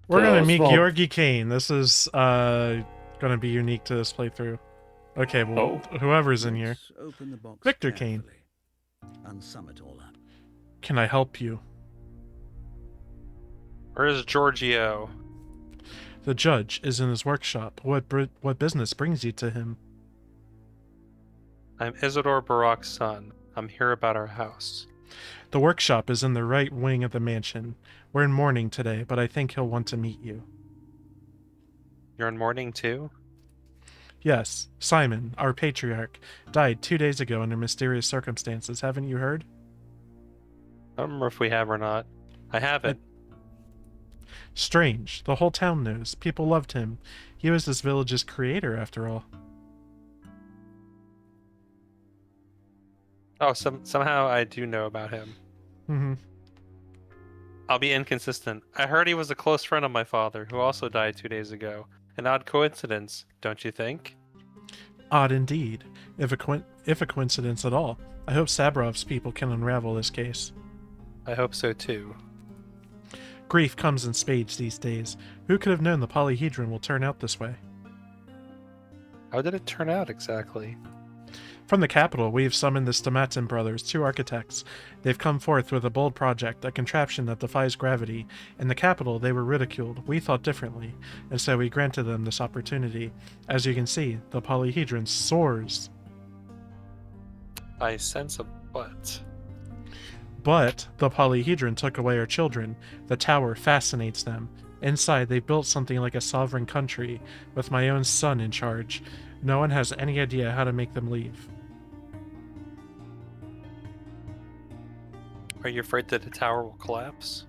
We're gonna meet small... Georgi Kane. This is gonna be unique to this playthrough. Okay, well, whoever's in here. Open the box Victor Kane. and sum it all up. Can I help you? Where is Giorgio? The judge is in his workshop. What business brings you to him? I'm Isidore Barak's son. I'm here about our house. The workshop is in the right wing of the mansion. We're in mourning today, but I think he'll want to meet you. You're in mourning too? Yes, Simon, our patriarch, died 2 days ago under mysterious circumstances. Haven't you heard? I don't remember if we have or not. I haven't. Strange. The whole town knows. People loved him. He was this village's creator, after all. Oh, somehow I do know about him. Mm-hmm. I'll be inconsistent. I heard he was a close friend of my father, who also died 2 days ago. An odd coincidence, don't you think? Odd indeed. If a coincidence at all. I hope Sabrov's people can unravel this case. I hope so too. Grief comes in spades these days. Who could have known the polyhedron will turn out this way? How did it turn out exactly? From the capital, we have summoned the Stomatin brothers, 2 architects. They've come forth with a bold project, a contraption that defies gravity. In the capital, they were ridiculed. We thought differently, and so we granted them this opportunity. As you can see, the polyhedron soars. I sense a but. But the polyhedron took away our children. The tower fascinates them. Inside, they built something like a sovereign country, with my own son in charge. No one has any idea how to make them leave. Are you afraid that the tower will collapse?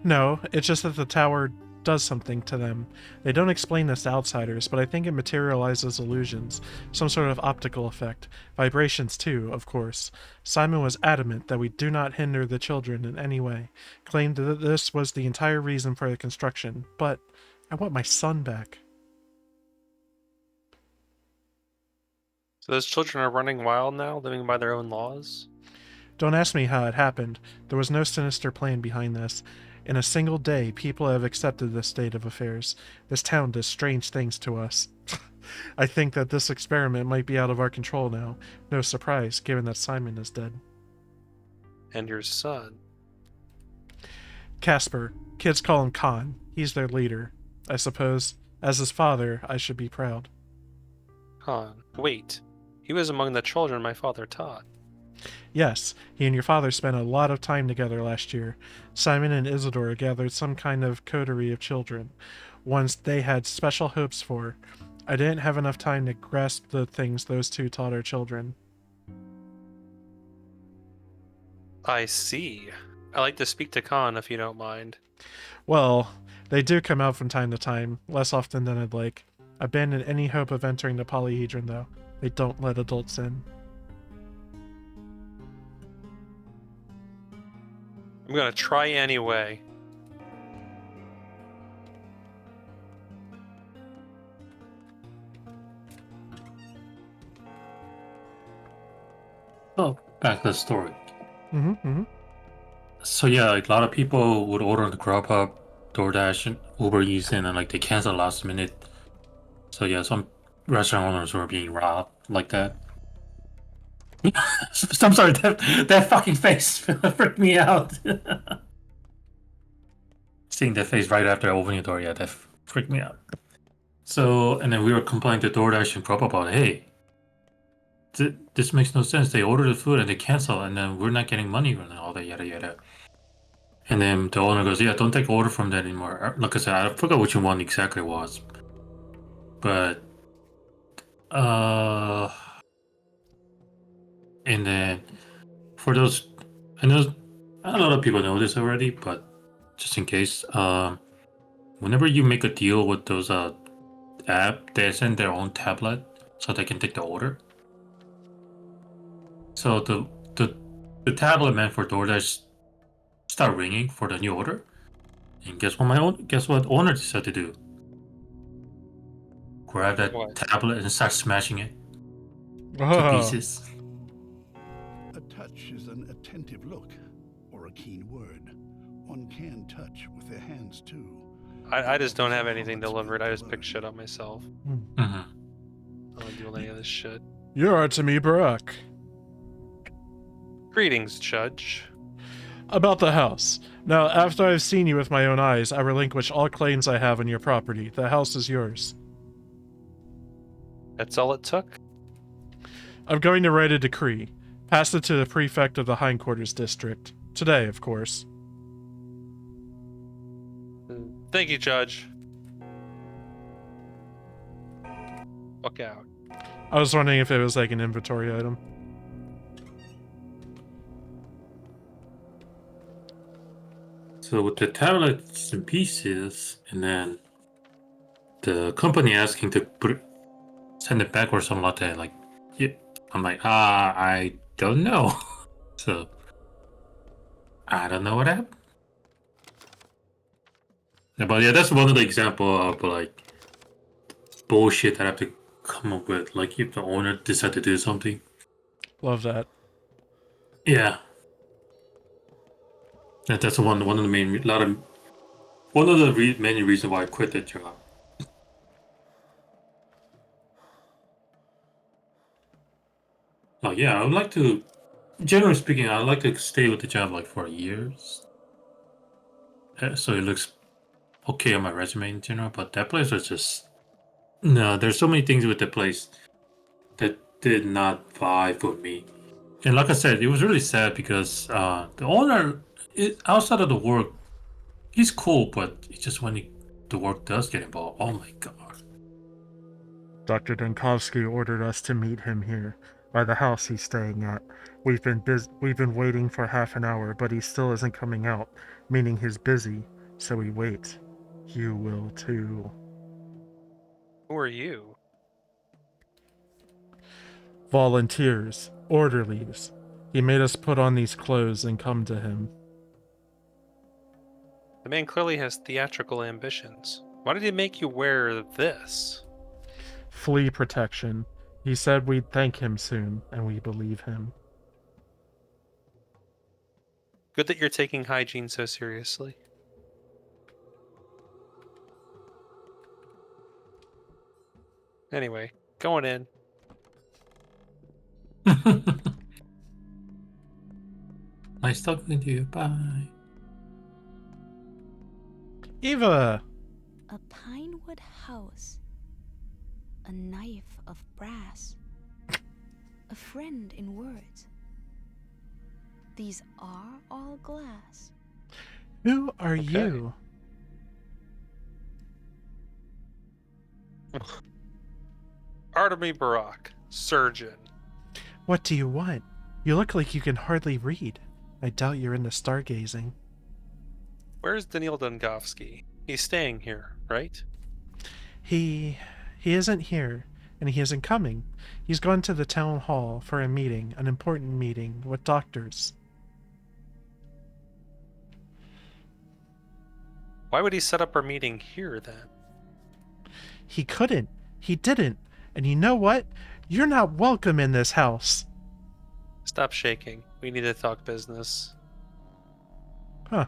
No, it's just that the tower does something to them. They don't explain this to outsiders, but I think it materializes illusions, some sort of optical effect. Vibrations too, of course. Simon was adamant that we do not hinder the children in any way, claimed that this was the entire reason for the construction, but I want my son back. So those children are running wild now, living by their own laws? Don't ask me how it happened. There was no sinister plan behind this. In a single day, people have accepted this state of affairs. This town does strange things to us. I think that this experiment might be out of our control now. No surprise, given that Simon is dead. And your son? Casper. Kids call him Khan. He's their leader. I suppose, as his father, I should be proud. Khan. Wait. He was among the children my father taught. Yes, he and your father spent a lot of time together last year. Simon and Isidore gathered some kind of coterie of children, ones they had special hopes for. I didn't have enough time to grasp the things those two taught our children. I see. I'd like to speak to Khan if you don't mind. Well, they do come out from time to time, less often than I'd like. Abandon any hope of entering the polyhedron, though. They don't let adults in. I'm gonna try anyway. Oh, back to the story. Mm-hmm. So yeah, like a lot of people would order on the Grubhub, DoorDash, and Uber Eats, and then like they cancel last minute. So yeah, some restaurant owners were being robbed like that. I'm sorry, that fucking face freaked me out. Seeing that face right after opening the door, yeah, that freaked me out. So, and then we were complaining to DoorDash and Grubhub about, hey, this makes no sense. They order the food and they cancel, and then we're not getting money and all that yada yada. And then the owner goes, yeah, don't take order from that anymore. Like I said, I forgot which one exactly it was. But, and then for those, I know a lot of people know this already, but just in case, whenever you make a deal with those app, they send their own tablet so they can take the order. So the tablet meant for DoorDash start ringing for the new order, and guess what owner decided to do? Grab that tablet and start smashing it to pieces. A touch is an attentive look, or a keen word. One can touch with their hands too. I just don't have anything delivered. I just pick shit up myself. Mm-hmm. I don't do any of this shit. You're to me, Barack. Greetings, Judge. About the house. Now, after I've seen you with my own eyes, I relinquish all claims I have on your property. The house is yours. That's all it took? I'm going to write a decree. Pass it to the prefect of the hindquarters district. Today, of course. Thank you, Judge. Fuck out. I was wondering if it was like an inventory item. So with the tablets and pieces, and then the company asking to send it back or something like that, like, yeah, I'm like, I don't know. So I don't know what happened. Yeah, but yeah, that's one of the example of like bullshit that I have to come up with. Like if the owner decide to do something. Love that. Yeah. That's one of the main main reasons why I quit that job. Oh yeah, I would like to. Generally speaking, I'd like to stay with the job like for years, so it looks okay on my resume in general. But that place was just no. There's so many things with the place that did not vibe with me. And like I said, it was really sad because the owner, outside of the work, he's cool, but it's just when the work does get involved, oh my god. Dr. Dunkovsky ordered us to meet him here, by the house he's staying at. We've been waiting for half an hour, but he still isn't coming out, meaning he's busy, so we wait. You will too. Who are you? Volunteers, orderlies. He made us put on these clothes and come to him. The man clearly has theatrical ambitions. Why did he make you wear this? Flea protection. He said we'd thank him soon, and we believe him. Good that you're taking hygiene so seriously. Anyway, going in. Nice talking to you. Bye. Eva! A pinewood house. A knife of brass. A friend in words. These are all glass. Who are you? Artemy Barak, surgeon. What do you want? You look like you can hardly read. I doubt you're into stargazing. Where's Daniil Dungovsky? He's staying here, right? He isn't here, and he isn't coming. He's gone to the town hall for a meeting, an important meeting with doctors. Why would he set up our meeting here then? He couldn't. He didn't. And you know what? You're not welcome in this house. Stop shaking. We need to talk business. Huh.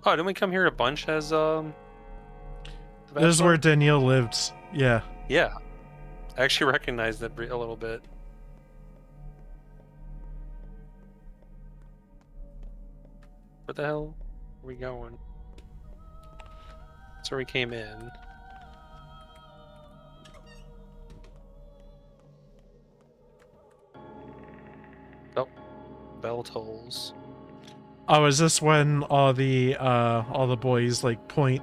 Oh, didn't we come here a bunch as This is where Danielle lived. Yeah. Yeah. I actually recognized it a little bit. Where the hell are we going? That's where we came in. Oh, bell tolls. Oh, is this when all the boys like point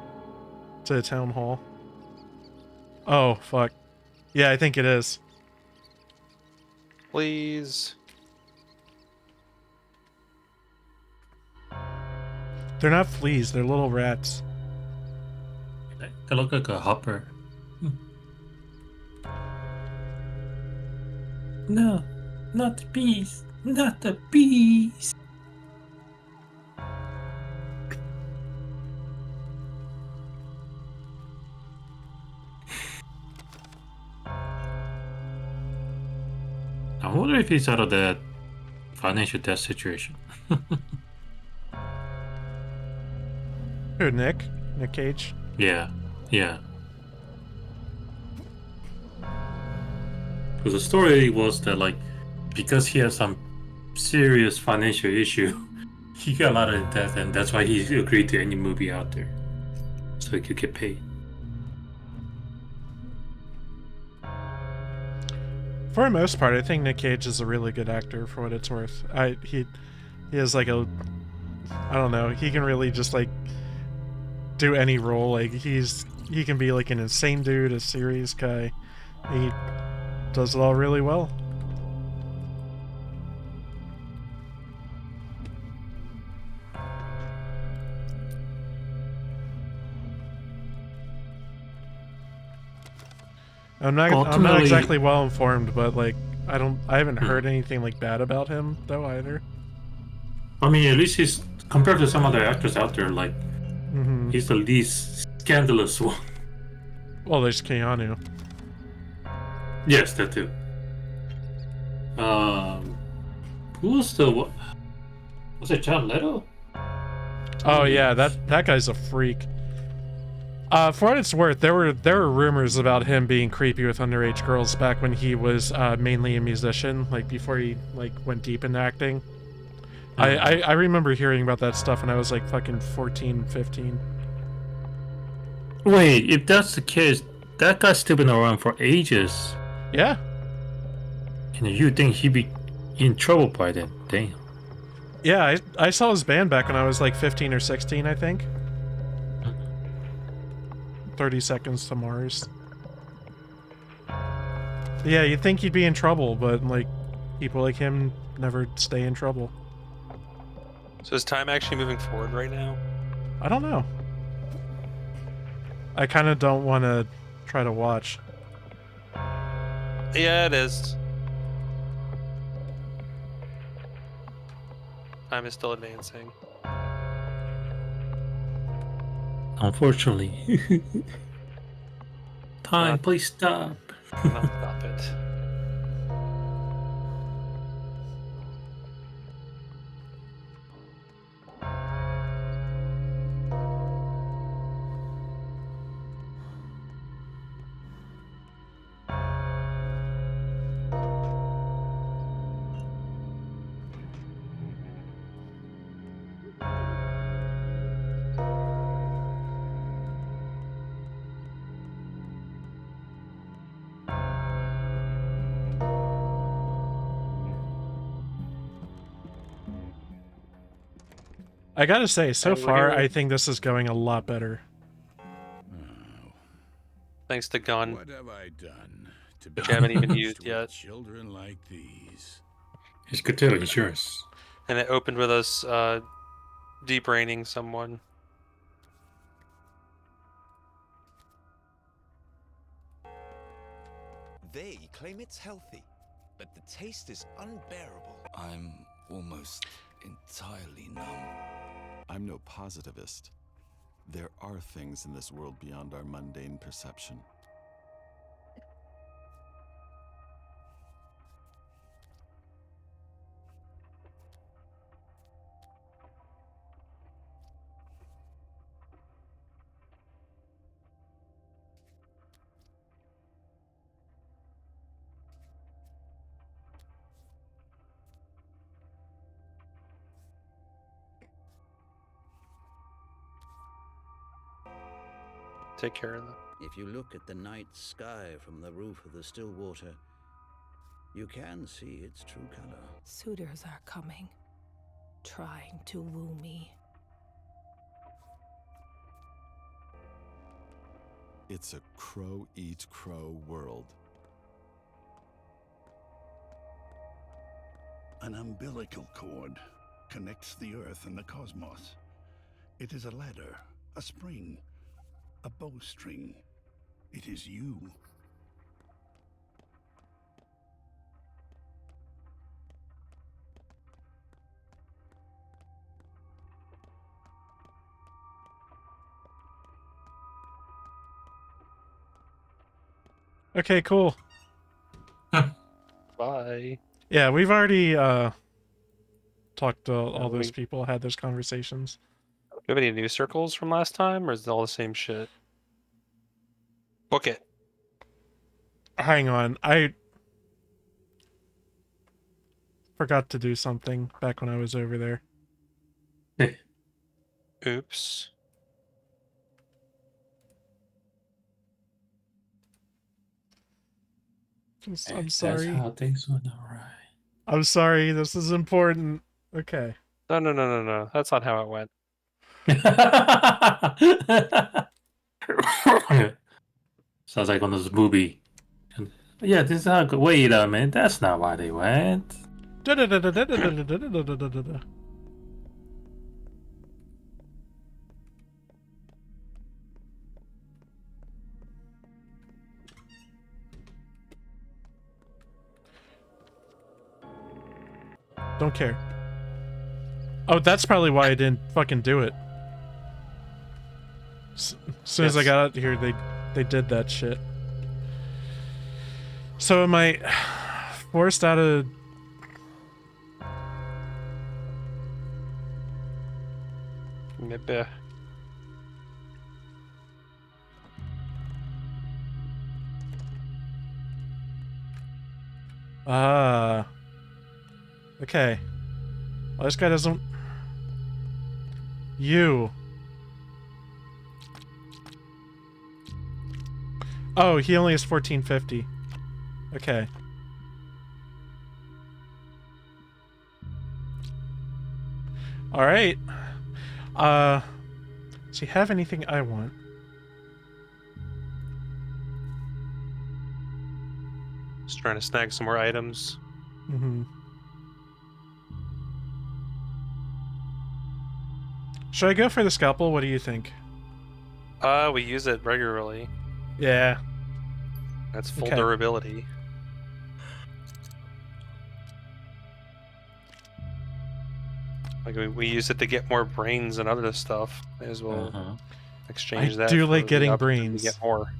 to the town hall? Oh, fuck. Yeah, I think it is. Please. They're not fleas, they're little rats. They look like a hopper. No, not the bees. Not the bees. I wonder if he's out of that financial debt situation. Who, Nick? Nick Cage? Yeah. Because the story was that, like, because he had some serious financial issue, he got a lot of debt, and that's why he agreed to any movie out there, so he could get paid. For the most part, I think Nick Cage is a really good actor for what it's worth. He has like a, I don't know, he can really just like do any role. Like he can be like an insane dude, a serious guy. He does it all really well. I'm not exactly well informed, but like I haven't heard anything like bad about him though either. I mean, at least he's compared to some other actors out there, like he's the least scandalous one. Well, there's Keanu. Yes, that too. Who was the what? Was it John Leto? Oh yeah, that guy's a freak. For what it's worth, there were rumors about him being creepy with underage girls back when he was mainly a musician, like before he like went deep into acting. I remember hearing about that stuff when I was like fucking 14, 15. Wait, if that's the case, that guy's still been around for ages. Yeah. And you think he'd be in trouble by then? Damn. Yeah, I saw his band back when I was like 15 or 16, I think. 30 Seconds to Mars. Yeah, you'd think he'd be in trouble, but like people like him never stay in trouble. So is time actually moving forward right now? I don't know. I kind of don't want to try to watch. Yeah, it is. Time is still advancing. Unfortunately. Time, please stop. No, stop it. I gotta say, so far, I think this is going a lot better. Thanks to Gun. What have I done to Which I haven't even used yet. Children like these. It's good too, insurance. And it opened with us debraining someone. They claim it's healthy, but the taste is unbearable. I'm almost entirely numb. I'm no positivist. There are things in this world beyond our mundane perception. Take care of them. If you look at the night sky from the roof of the still water, you can see its true color. Suitors are coming, trying to woo me. It's a crow eat crow world. An umbilical cord connects the Earth and the cosmos. It is a ladder, a spring, a bowstring. It is you. Okay, cool. Bye. Yeah, we've already talked to all those people, had those conversations. Do you have any new circles from last time, or is it all the same shit? Book it. Hang on, I forgot to do something back when I was over there. Oops. I'm sorry. That's how things went alright. I'm sorry, this is important. Okay. No. That's not how it went. Sounds like one of those movie. Yeah, this is how. Wait a minute, that's not why they went. Don't care. Oh, that's probably why I didn't fucking do it. As soon as I got out here, they did that shit. So am I forced out of... Maybe. Ah. Okay. Well, this guy doesn't... You. Oh, he only has 1450. Okay. Alright. Does he have anything I want? Just trying to snag some more items. Mm-hmm. Should I go for the scalpel? What do you think? We use it regularly. Yeah. That's full durability. Like we use it to get more brains and other stuff. May as well exchange that. I do for like the getting opportunity brains. to get more.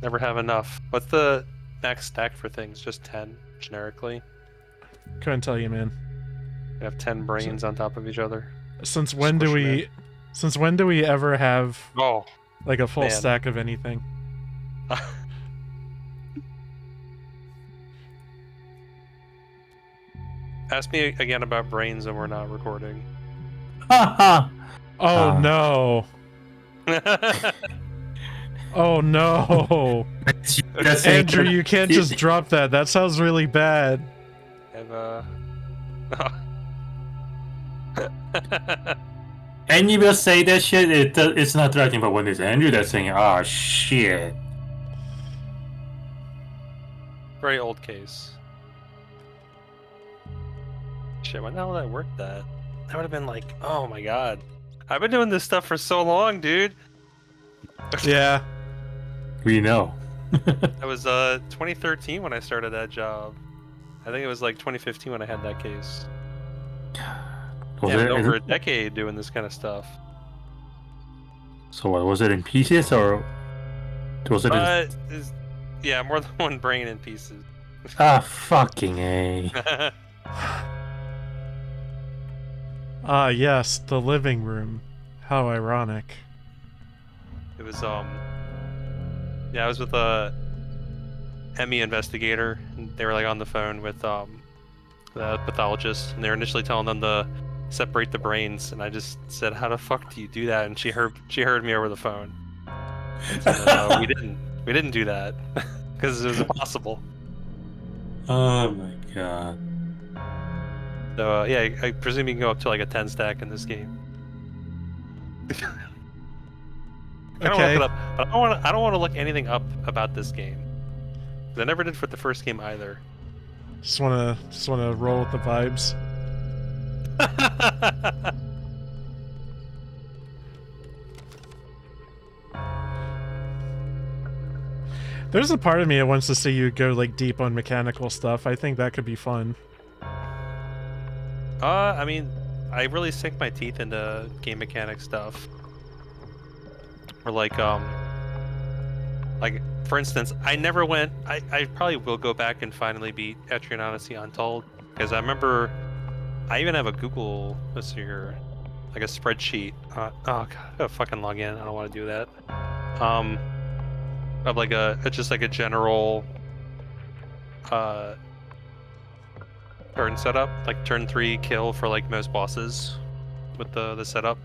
Never have enough. What's the max stack for things? Just 10 generically. Couldn't tell you, man. You have 10 brains on top of each other. Since when do we? Since when do we ever have? Oh, like a full man. stack of anything? Ask me again about brains and we're not recording. Oh no. Oh no. Andrew, you can't just drop that. That sounds really bad. And you will say that shit, it's not threatening, but when it's Andrew that's saying, oh shit. Very old case. Shit, when the hell did I work that? That would have been like, oh my god. I've been doing this stuff for so long, dude. Yeah. We know. That was 2013 when I started that job. I think it was like 2015 when I had that case. Was yeah, it over a decade doing this kind of stuff. So what, was it in pieces or was it yeah, more than one brain in pieces. Ah, fucking A. Ah, yes, the living room. How ironic. It was yeah, I was with a Emmy investigator, and they were like on the phone with the pathologist, and they were initially telling them to separate the brains, and I just said, "How the fuck do you do that?" And she heard me over the phone. So, we didn't do that because it was impossible. Oh my god. So yeah, I presume you can go up to like a 10 stack in this game. I don't look it up, but I don't want to look anything up about this game. I never did for the first game either. Just wanna roll with the vibes. There's a part of me that wants to see you go like deep on mechanical stuff. I think that could be fun. I mean, I really sink my teeth into game mechanic stuff. Or like for instance, I never went. I probably will go back and finally beat Etrian Odyssey Untold, because I remember I even have a Google, let's see here, like a spreadsheet. Oh god, I gotta fucking log in. I don't want to do that. Of like it's just like a general turn setup, like turn 3 kill for like most bosses with the setup.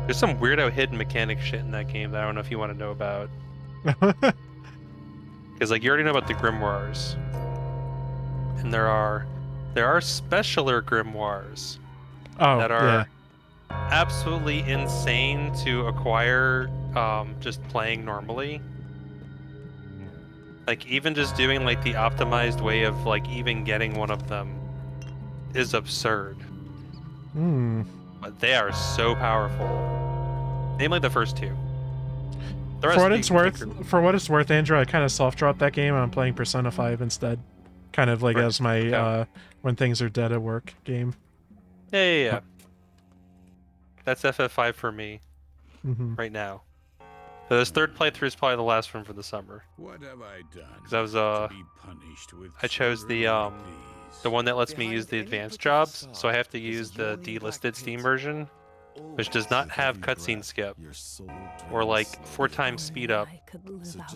There's some weirdo hidden mechanic shit in that game that I don't know if you want to know about. Because like you already know about the grimoires, and there are there are specialer grimoires Oh, that are yeah. absolutely insane to acquire just playing normally. Like, even just doing like the optimized way of like even getting one of them is absurd. Hmm. But they are so powerful. Namely the first two. The For rest what you it's can worth, tinker. for what it's worth, Andrew, I kind of soft dropped that game. I'm playing Persona 5 instead, kind of like Right, as my okay. when things are dead at work game. Yeah. That's FF5 for me Mm-hmm. right now. So this third playthrough is probably the last one for the summer. What have I done? Because I was to be punished with I chose the children like these? one that lets me Behind use the any advanced pretty jobs, facade so I have to is a use the yawning black delisted pit. Steam version, which does not have cutscene skip, or like 4 times speed up,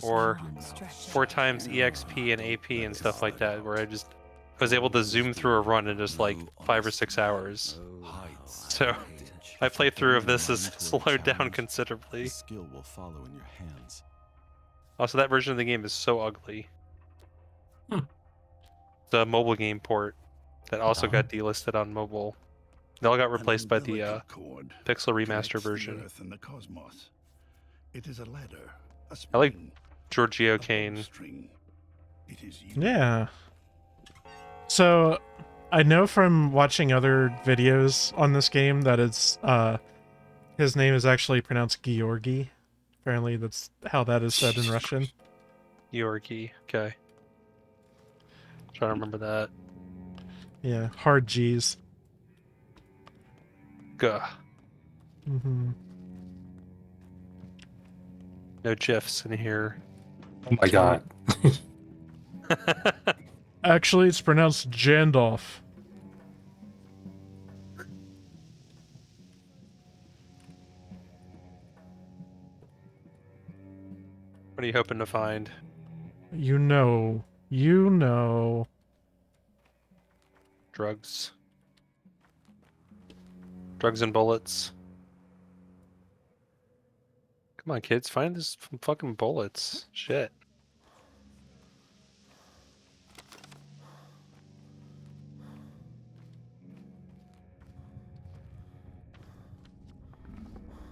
or 4 times EXP and AP and stuff like that, where I was able to zoom through a run in just like 5 or 6 hours. So my playthrough of this is slowed down considerably. Skill will follow in your hands. Also, that version of the game is so ugly. The mobile game port that also got delisted on mobile. They all got replaced by the Pixel Remaster version. Earth and the cosmos. It is a ladder, a I like spring, Giorgio a Kane. bowstring. It is you. Yeah. So, I know from watching other videos on this game that it's his name is actually pronounced Georgi. Apparently, that's how that is said in Russian. Georgi. Okay. Trying to remember that. Yeah, hard G's. Gah. Mm-hmm. No GIFs in here. Oh my god. Actually, it's pronounced Jandolf. What are you hoping to find? You know. You know. Drugs. Drugs and bullets. Come on, kids, find this fucking bullets. Shit.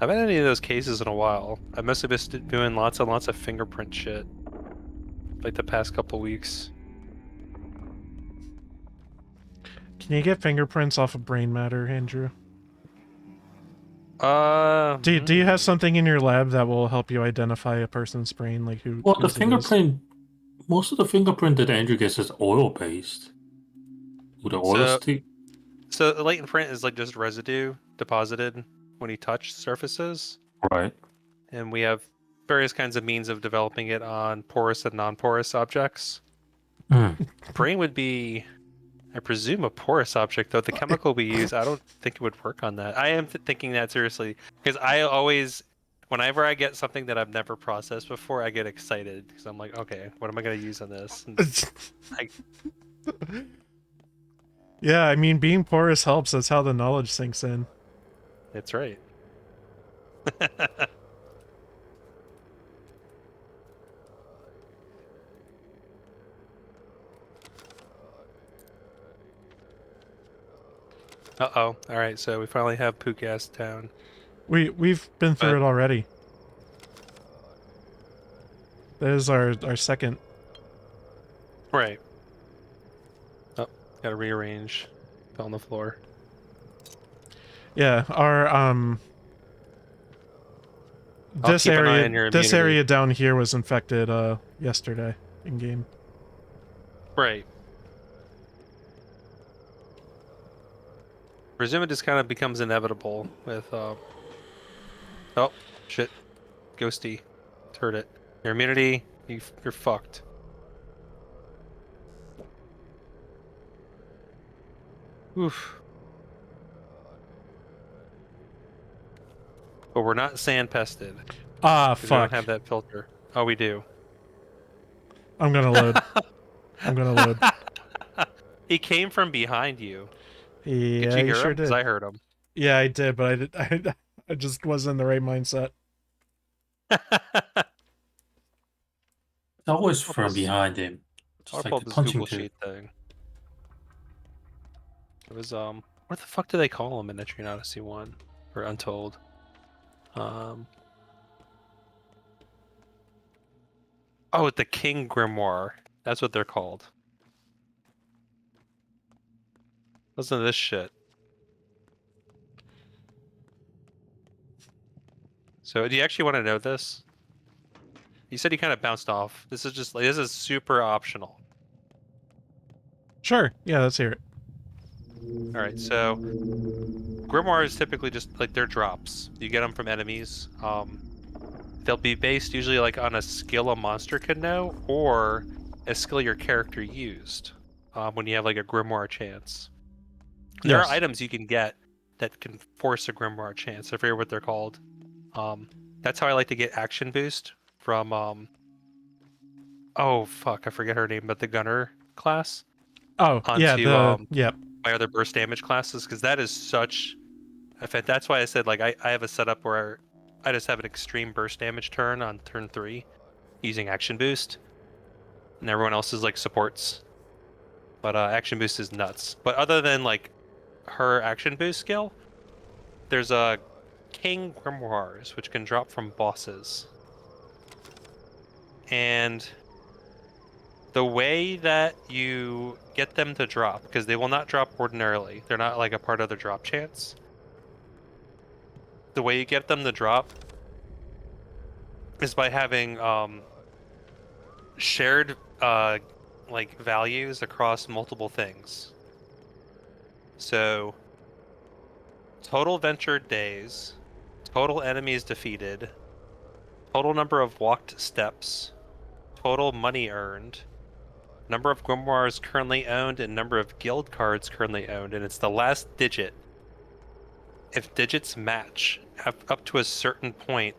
I haven't had any of those cases in a while. I must have been doing lots and lots of fingerprint shit. Like the past couple weeks. Can you get fingerprints off of brain matter, Andrew? Do you have something in your lab that will help you identify a person's brain, like who? Well, the whose it is? fingerprint, most of the fingerprint that Andrew gets is oil-based. With the oil stick. So the latent print is like just residue deposited when you touch surfaces. Right. And we have various kinds of means of developing it on porous and non-porous objects. Brain would be, I presume, a porous object, though the chemical we use, I don't think it would work on that. I am thinking that seriously, because I always, whenever I get something that I've never processed before, I get excited, because I'm like, okay, what am I going to use on this? Yeah, I mean, being porous helps. That's how the knowledge sinks in. That's right. Uh-oh. Alright, so we finally have Pukas Town. We've been through it already. That is our second. Right. Oh, gotta rearrange. Fell on the floor. Yeah, our this area down here was infected yesterday in game. Right. Presume it just kind of becomes inevitable with oh shit. Ghosty. Heard it. Your immunity, you're fucked. Oof. But we're not sand pested. Ah, fuck. We fuck. don't have that filter. Oh, we do. I'm gonna load. I'm gonna load. He came from behind you. Yeah, Did you hear sure him? 'Cause did. I heard him. Yeah, I did, but I just wasn't in the right mindset. Always from behind him. I'll Just pull like the this punching Google tube. Sheet thing. It was what the fuck do they call them in Etrian Odyssey 1 or Untold? Oh, the King Grimoire. That's what they're called. Listen to this shit. So, do you actually want to know this? You said you kind of bounced off. This is just like, this is super optional. Sure. Yeah, let's hear it. All right, so Grimoire is typically just like they're drops. You get them from enemies. They'll be based usually like on a skill a monster can know or a skill your character used when you have like a Grimoire chance. There are Yes. items you can get that can force a Grimoire chance. I forget what they're called. That's how I like to get action boost from oh fuck, I forget her name, but the gunner class. Oh, yeah, Onto yep. my other burst damage classes, because that is such in fact, that's why I said like I have a setup where I just have an extreme burst damage turn on turn 3 using action boost. And everyone else is like supports. But action boost is nuts. But other than like her action boost skill, there's a King Grimoires, which can drop from bosses. And the way that you get them to drop, because they will not drop ordinarily, they're not like a part of the drop chance. The way you get them to drop is by having shared like values across multiple things. So total ventured days, total enemies defeated, total number of walked steps, total money earned, number of grimoires currently owned, and number of guild cards currently owned, and it's the last digit. If digits match up to a certain point,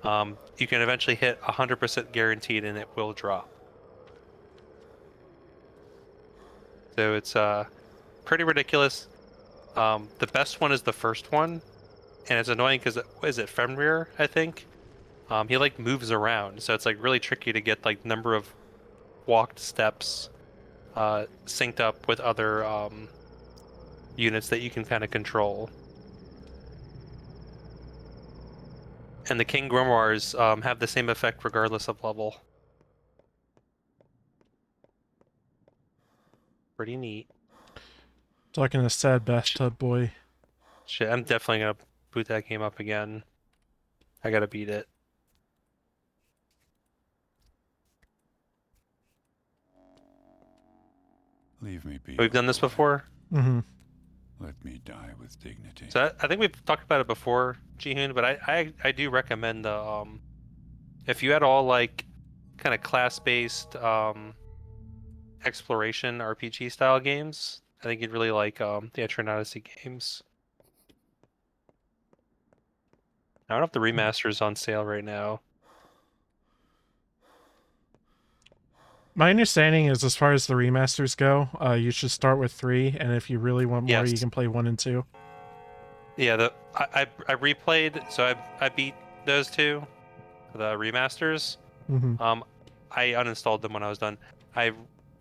you can eventually hit 100% guaranteed and it will drop. So it's pretty ridiculous. The best one is the first one, and it's annoying because is it Fenrir, I think? He like moves around, so it's like really tricky to get like number of walked steps synced up with other units that you can kind of control. And the King Grimoires have the same effect regardless of level. Pretty neat. Talking to sad bathtub boy. Shit, I'm definitely gonna boot that game up again. I gotta beat it. Leave me be. We've done this before. Mm-hmm. Let me die with dignity. So I think we've talked about it before, Jihun, but I do recommend the if you had all like kind of class-based exploration RPG style games, I think you'd really like the Etrian Odyssey games. I don't know if the remaster is on sale right now. My understanding is, as far as the remasters go, you should start with 3, and if you really want more, Yes. you can play 1 and 2. Yeah, I replayed, so I beat those two, the remasters. Mm-hmm. I uninstalled them when I was done. I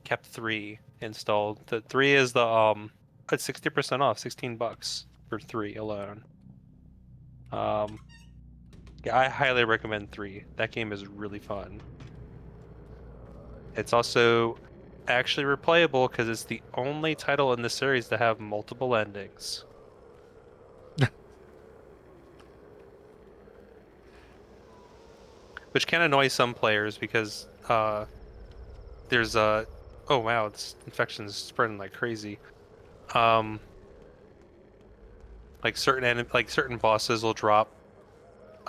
kept 3 installed. The 3 is the it's 60% off, $16 for 3 alone. Yeah, I highly recommend 3. That game is really fun. It's also actually replayable because it's the only title in the series to have multiple endings. Which can annoy some players because there's a oh wow, this infection is spreading like crazy. Like certain bosses will drop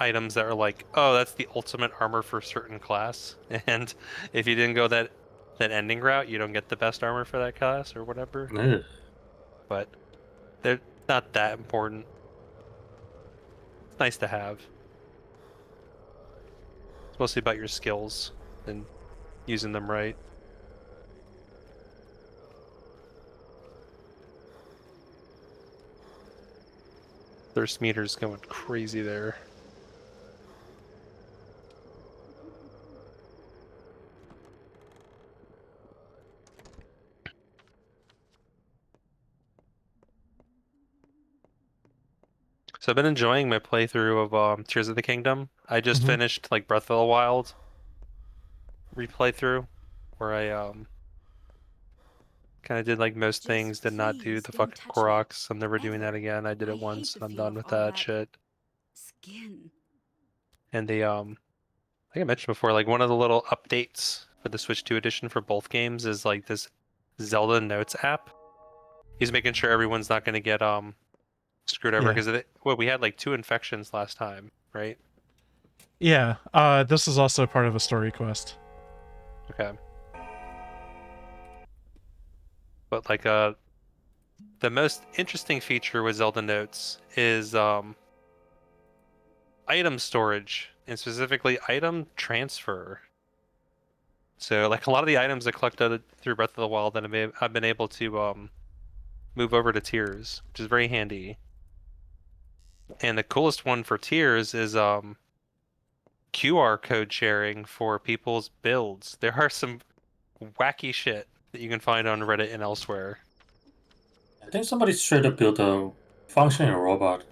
items that are like, oh, that's the ultimate armor for a certain class, and if you didn't go that ending route, you don't get the best armor for that class or whatever. Ugh. But they're not that important. It's nice to have. It's mostly about your skills and using them right. Thirst meter's going crazy there. So I've been enjoying my playthrough of Tears of the Kingdom. I just Mhm. finished like Breath of the Wild replay through, where I kind of did like most things, did not do the fucking Koroks. I'm never doing that again. I did it once and I'm done with that shit. Skin. And the I think I mentioned before, like one of the little updates for the Switch 2 edition for both games is like this Zelda Notes app. He's making sure everyone's not going to get screwed over Yeah. because we had like 2 infections last time, right? Yeah. This is also part of a story quest. Okay. But like the most interesting feature with Zelda Notes is item storage, and specifically item transfer. So like a lot of the items I collected through Breath of the Wild that I've been able to move over to Tears, which is very handy. And the coolest one for Tears is QR code sharing for people's builds. There are some wacky shit that you can find on Reddit and elsewhere. I think somebody straight up built a functioning robot.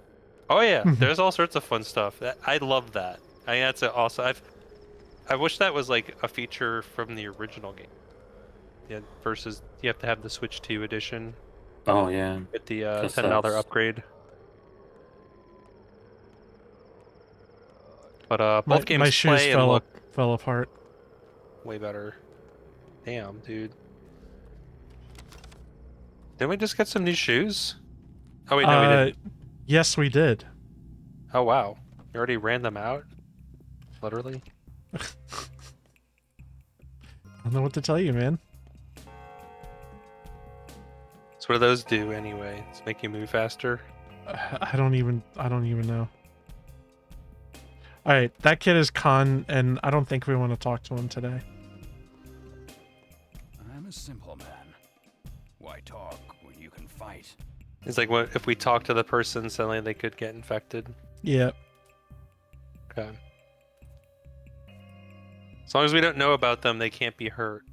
Oh yeah, there's all sorts of fun stuff. I love that. I think that's also. I wish that was like a feature from the original game. Yeah, versus you have to have the Switch 2 edition. Oh yeah. With the Guess $10 that's- upgrade. But both games my shoes play and look fell apart. way better. Damn, dude. Didn't we just get some new shoes? Oh wait, no, we didn't. Yes, we did. Oh wow, you already ran them out? Literally? I don't know what to tell you, man. So what do those do anyway? Does it make you move faster? I don't even know. All right, that kid is Khan, and I don't think we want to talk to him today. I'm a simple man. Why talk when you can fight? It's like what if we talk to the person, suddenly they could get infected. Yeah. Okay. As long as we don't know about them, they can't be hurt.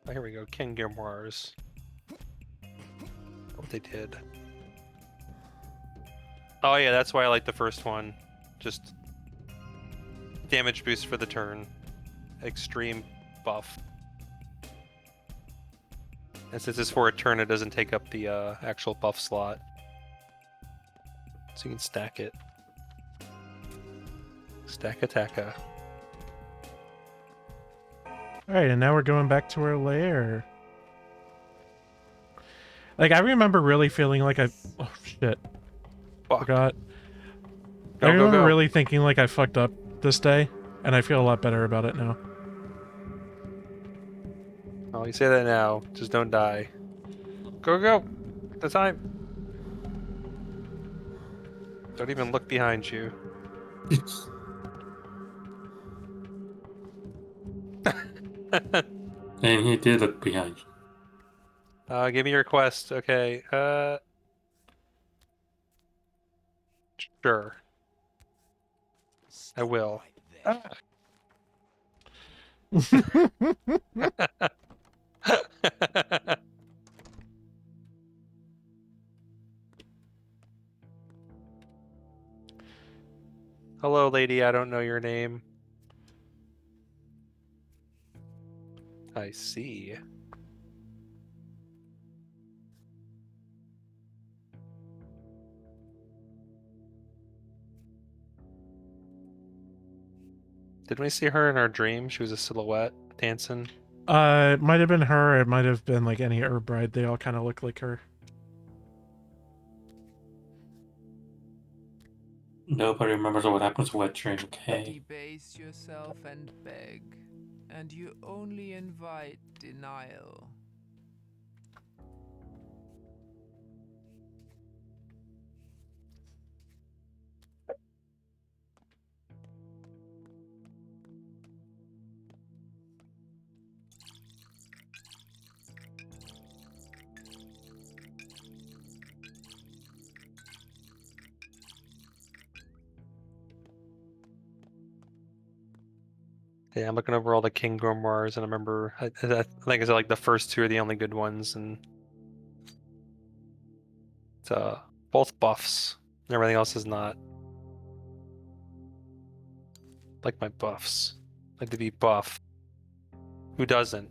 Oh, here we go, King Grimoires. What they did. Oh yeah, that's why I like the first one. Just damage boost for the turn. Extreme buff. And since it's for a turn, it doesn't take up the actual buff slot. So you can stack it. Stack attacka. Alright, and now we're going back to our lair. Like, I remember really feeling like I... Oh, shit. Forgot. I remember really thinking like I fucked up this day, and I feel a lot better about it now. Oh, you say that now. Just don't die. Go, go! The time! Don't even look behind you. And he did look behind you. Give me your quest. Okay. Sure. I will. Hello, lady. I don't know your name. I see. Didn't we see her in our dream? She was a silhouette dancing. It might have been her. It might have been like any herb bride. They all kind of look like her. Nobody remembers what happens to Wet Dream. Okay. Debase yourself and beg, and you only invite denial. Yeah, I'm looking over all the King Grimoires, and I remember, I think it's like the first two are the only good ones, and it's both buffs. And everything else is not. Like my buffs. Like to be buff. Who doesn't?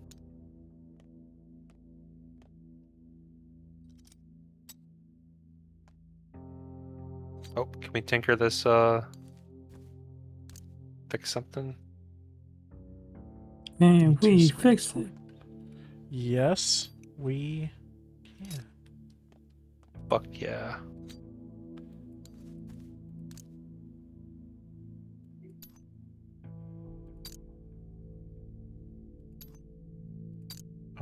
Oh, can we tinker this, fix something? And we fixed it. Yes, we can. Fuck yeah.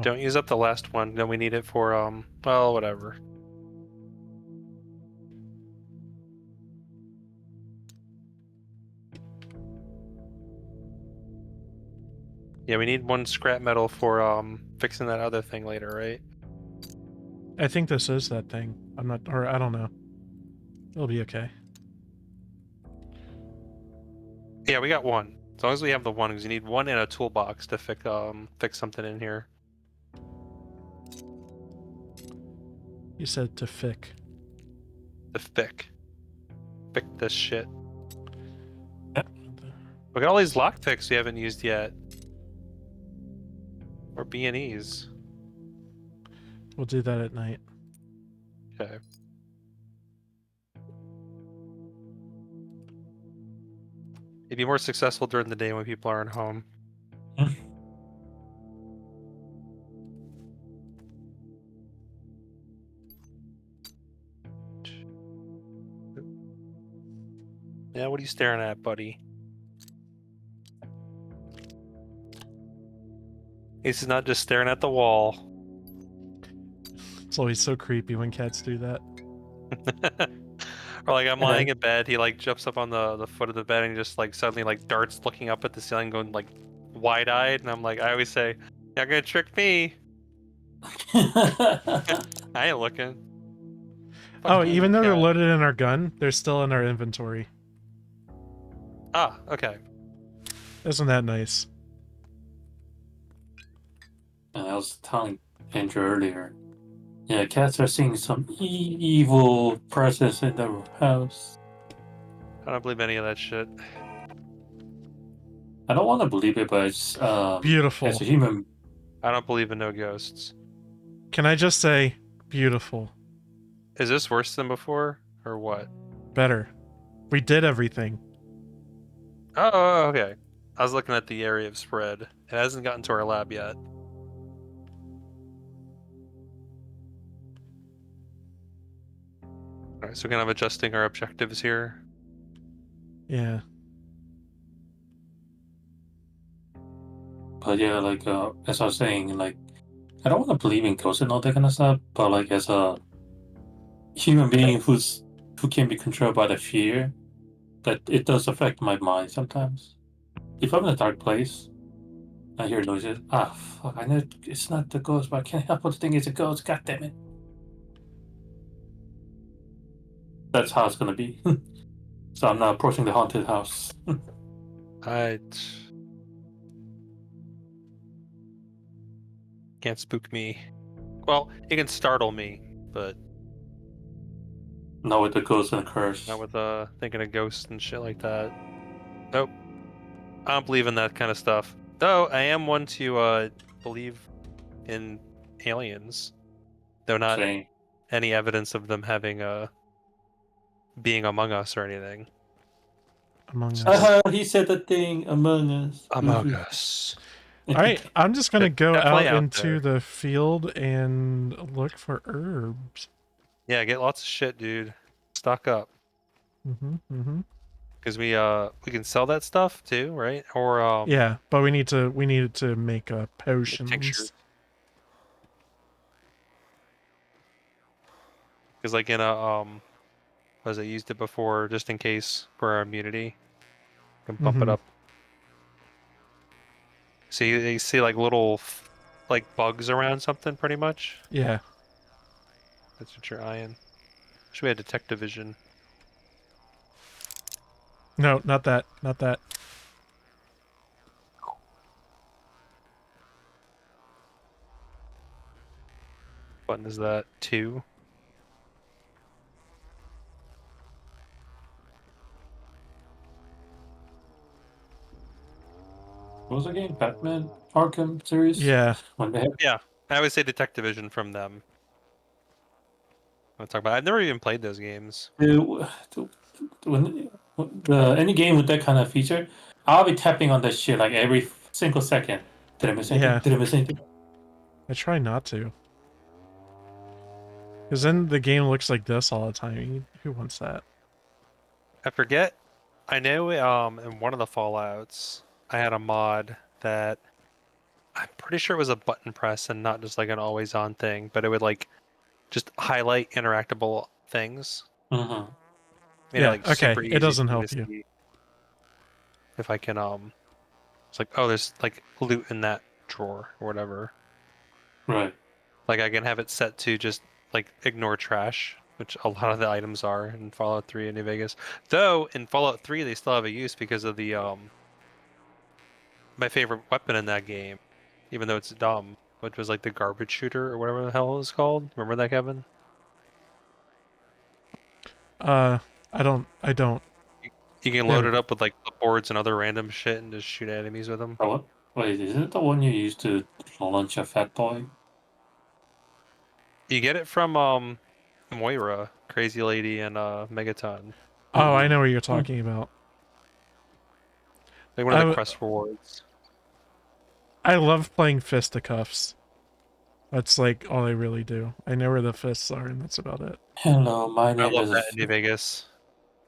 Don't use up the last one. No, we need it for, well, whatever. Yeah, we need one scrap metal for, fixing that other thing later, right? I think this is that thing. I'm not, or I don't know. It'll be okay. Yeah, we got one. As long as we have the one, because you need one in a toolbox to fix something in here. You said to fick. The fick. Fick this shit. Look at all these lockpicks we haven't used yet. Or B&Es. We'll do that at night. Okay. It'd be more successful during the day when people aren't home. Yeah, what are you staring at, buddy? He's not just staring at the wall. It's always so creepy when cats do that. Or like I'm lying in bed, he like jumps up on the foot of the bed and he just like suddenly like darts looking up at the ceiling going like wide-eyed, and I'm like, I always say, you're gonna trick me. I ain't looking. Oh, even though they're loaded in our gun, they're still in our inventory. Ah, okay. Isn't that nice? I was telling Andrew earlier. Yeah, cats are seeing some evil presence in the house. I don't believe any of that shit. I don't want to believe it, but it's beautiful. As a human, I don't believe in no ghosts. Can I just say, beautiful? Is this worse than before, or what? Better. We did everything. Oh, okay. I was looking at the area of spread. It hasn't gotten to our lab yet. Alright, so we're kind of adjusting our objectives here. Yeah. but yeah, like as I was saying, like I don't want to believe in ghosts and all that kind of stuff, but like as a human being who can be controlled by the fear, that it does affect my mind sometimes. If I'm in a dark place, I hear noises. Ah, fuck! I know it's not the ghost, but I can't help but think it's a ghost. God damn it! That's how it's gonna be. So I'm not approaching the haunted house. Can't spook me. Well, it can startle me, but not with the ghost and the curse. not with thinking of ghosts and shit like that. Nope. I don't believe in that kind of stuff. Though I am one to believe in aliens. Though not Same. any evidence of them having being among us or anything. Among us. He said the thing, Among Us. Among Us. Alright, I'm just gonna go Definitely out out into there. the field and look for herbs. Yeah, get lots of shit, dude. Stock up. Because we can sell that stuff too, right? Or yeah, but we need to make potions. tinctures. Because like in a was I used it before just in case for our immunity. Can bump it up. So you see like little like bugs around something pretty much? Yeah. That's what you're eyeing. Should we have detective vision? No, not that. Not that. button is that? 2? What was the game? Batman Arkham series? Yeah. When they had... Yeah, I always say Detective Vision from them. I'll talk about. I've never even played those games. When any game with that kind of feature, I'll be tapping on that shit like every single second. Did I miss anything? Yeah. Did I miss anything? I try not to. Because then the game looks like this all the time. Who wants that? I forget. I know in one of the Fallouts, I had a mod that I'm pretty sure it was a button press and not just like an always on thing, but it would like just highlight interactable things. Mm-hmm. Made it like super easy It doesn't for me help to you. see if I can it's like, oh, there's like loot in that drawer or whatever. Right. Like I can have it set to just like ignore trash, which a lot of the items are in Fallout 3 and New Vegas. Though in Fallout 3 they still have a use because of the my favorite weapon in that game, even though it's dumb, which was like the garbage shooter or whatever the hell it was called. Remember that, Kevin? I don't. You can Yeah. load it up with like boards and other random shit and just shoot enemies with them. Oh, wait, isn't it the one you used to launch a fat boy? You get it from Moira, Crazy Lady, and Megaton. Oh, I know what you're talking about. Like one of the quest rewards. I love playing fisticuffs. That's like all I really do. I know where the fists are, and that's about it. Hello, my name I love is... that in New Vegas.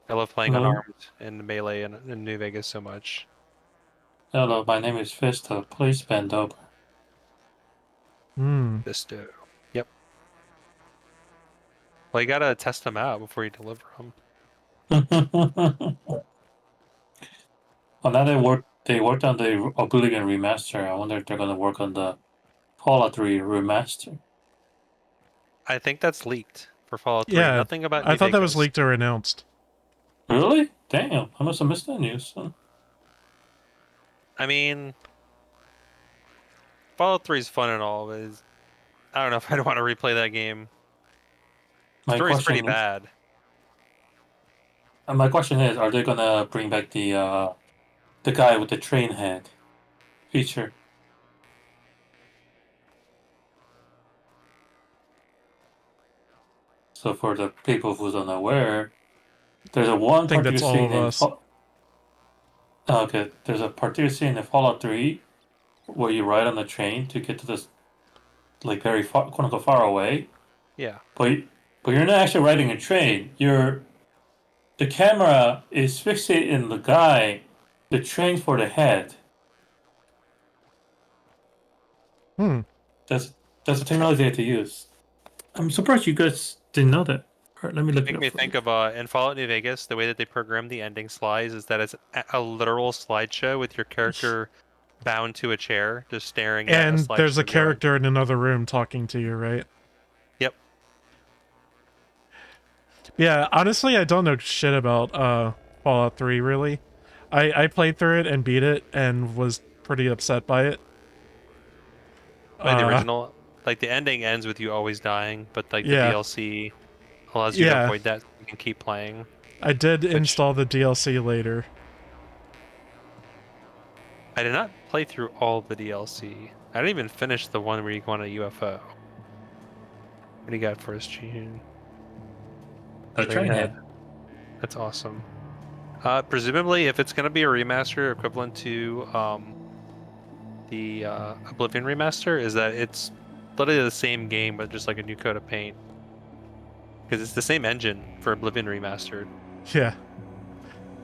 I love playing Hello? unarmed in Melee in New Vegas so much. Hello, my name is Fisto. Please bend over. Fisto. Yep. Well, you gotta test them out before you deliver them. Well, now they worked on the Oblivion remaster. I wonder if they're gonna work on the Fallout 3 remaster. I think that's leaked for Fallout 3. Yeah, Nothing about I New thought that was Vegas. leaked or announced. Really? Damn, I must have missed that news. Huh? I mean, Fallout 3 is fun and all, but I don't know if I'd want to replay that game. The story's pretty bad. My question is, are they gonna bring back the guy with the train head feature? So for the people who's unaware, there's a one think particular that's all scene of in us. okay, there's a particular scene in Fallout 3 where you ride on the train to get to this like very far, quote unquote, far away. Yeah. But you're not actually riding a train. The camera is fixated in the guy, the train for the head. That's the technology they had to use. I'm surprised you guys didn't know that. All right, let me look it Make up. me think of in Fallout New Vegas, the way that they program the ending slides is that it's a literal slideshow with your character bound to a chair, just staring at a And slideshow. there's a of your life. character in another room talking to you, right? Yep. Yeah, honestly, I don't know shit about Fallout 3, really. I played through it and beat it and was pretty upset by it. By the original, like the ending ends with you always dying, but like the Yeah. DLC allows you to avoid that so you can keep playing. I did install the DLC later. I did not play through all the DLC. I didn't even finish the one where you go on a UFO. What do you got for us, Jihun? A train head. That's awesome. Presumably, if it's going to be a remaster equivalent to the Oblivion remaster, is that it's literally the same game but just like a new coat of paint. Because it's the same engine for Oblivion remastered. Yeah.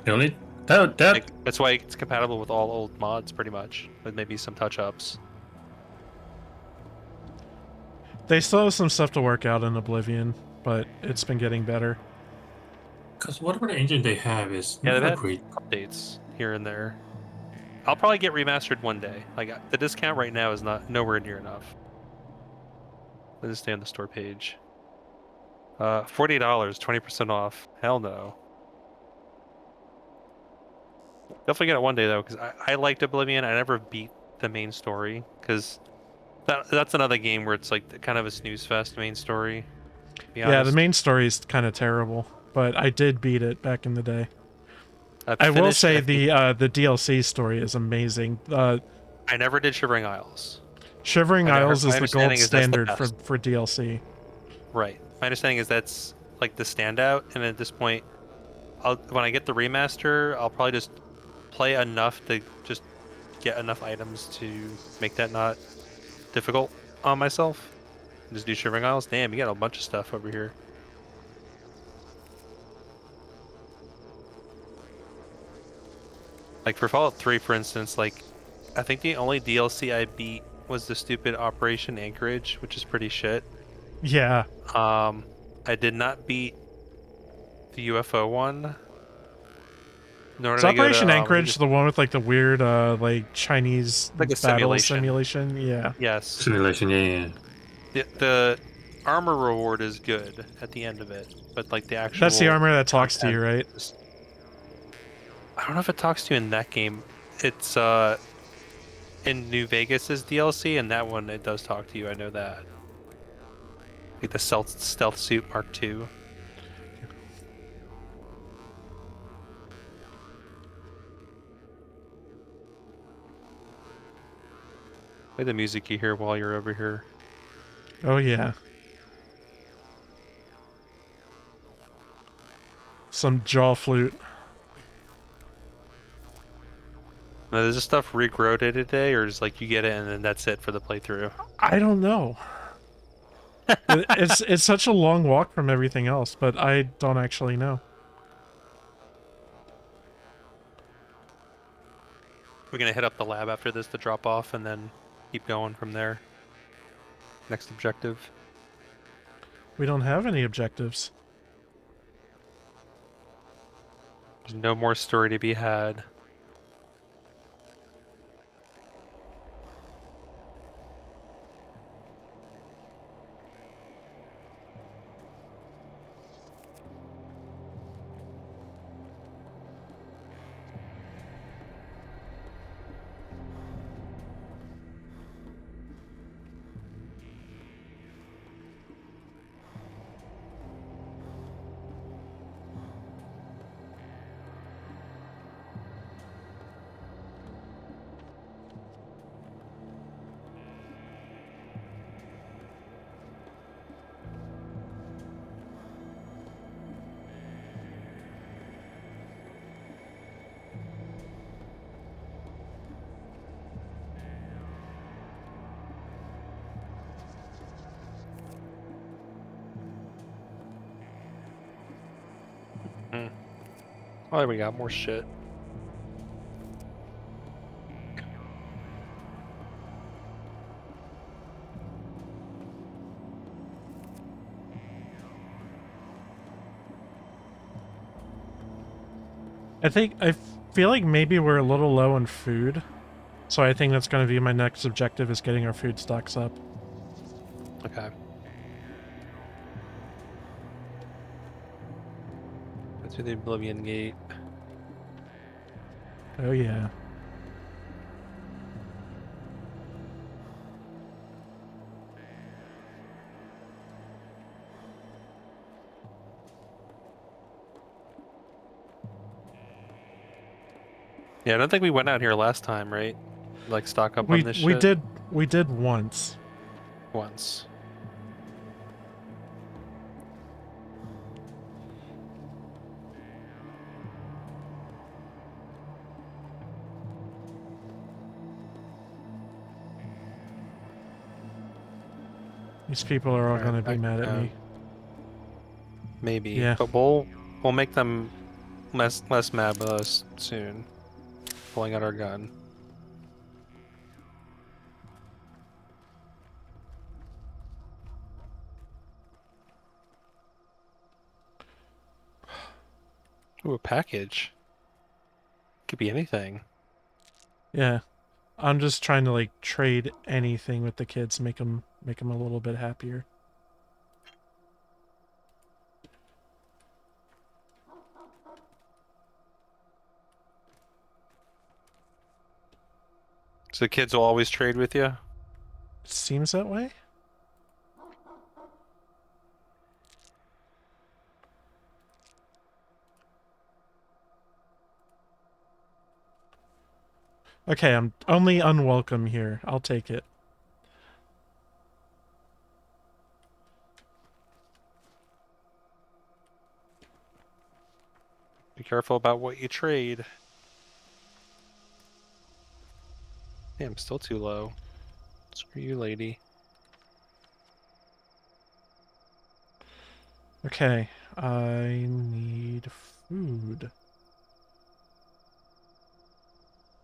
Really? That's why it's compatible with all old mods, pretty much, with maybe some touch-ups. They still have some stuff to work out in Oblivion, but it's been getting better. Because whatever the engine they have is Yeah, they've not had great. updates here and there. I'll probably get remastered one day. Like the discount right now is nowhere near enough. Let us stay on the store page. $40, 20% off. Hell no. Definitely get it one day though, because I liked Oblivion. I never beat the main story because That's another game where it's like kind of a snooze fest main story. To be Yeah, the honest. main story is kind of terrible, but I did beat it back in the day. I've I will finished, say I think, the DLC story is amazing. I never did Shivering Isles. Shivering Isles My is the gold understanding is that's the standard best. for DLC. Right. My understanding is that's like the standout, and at this point, when I get the remaster, I'll probably just play enough to just get enough items to make that not difficult on myself. Just do Shivering Isles. Damn, you got a bunch of stuff over here. Like for Fallout 3, for instance, like I think the only DLC I beat was the stupid Operation Anchorage, which is pretty shit. Yeah. I did not beat the UFO one. Nor Is did I go Operation to Anchorage the one with like the weird like Chinese like a battle simulation. simulation? Yeah. Yes. Simulation, yeah. The armor reward is good at the end of it, but like the actual That's the armor that talks to you, right? I don't know if it talks to you in that game. It's in New Vegas's DLC, and that one it does talk to you. I know that. Like the stealth suit Mark II. Play the music you hear while you're over here. Oh yeah. Some jaw flute. Now, does this stuff regrow day to day, or is like you get it and then that's it for the playthrough? I don't know. It's such a long walk from everything else, but I don't actually know. We're gonna hit up the lab after this to drop off, and then keep going from there. Next objective. We don't have any objectives. There's no more story to be had. Oh, there we got more shit. I feel like maybe we're a little low on food. So I think that's going to be my next objective, is getting our food stocks up. Okay. That's through the Oblivion Gate. Oh yeah. Yeah, I don't think we went out here last time, right? Like stock up on this shit? We did once. Once. These people are all going to be mad at me. Maybe. Yeah. But we'll make them less mad with us soon. Pulling out our gun. Ooh, a package. Could be anything. Yeah. I'm just trying to like trade anything with the kids, make them a little bit happier. So the kids will always trade with you? It seems that way. Okay, I'm only unwelcome here. I'll take it. Be careful about what you trade. Damn, still too low. Screw you, lady. Okay, I need food.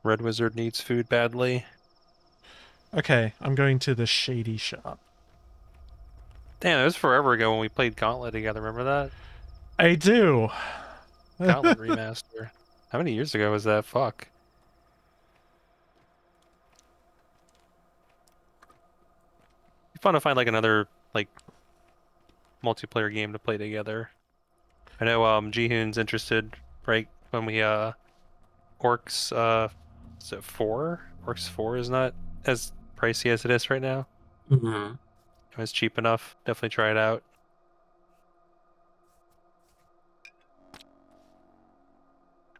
Red Wizard needs food badly. Okay, I'm going to the shady shop. Damn, it was forever ago when we played Gauntlet together, remember that? I do. Gauntlet remaster. How many years ago was that? Fuck. It'd be fun to find like another like multiplayer game to play together. I know Jihun's interested, right? When we Orcs is it 4? Orcs 4 is not as pricey as it is right now. Mm-hmm. It's cheap enough. Definitely try it out.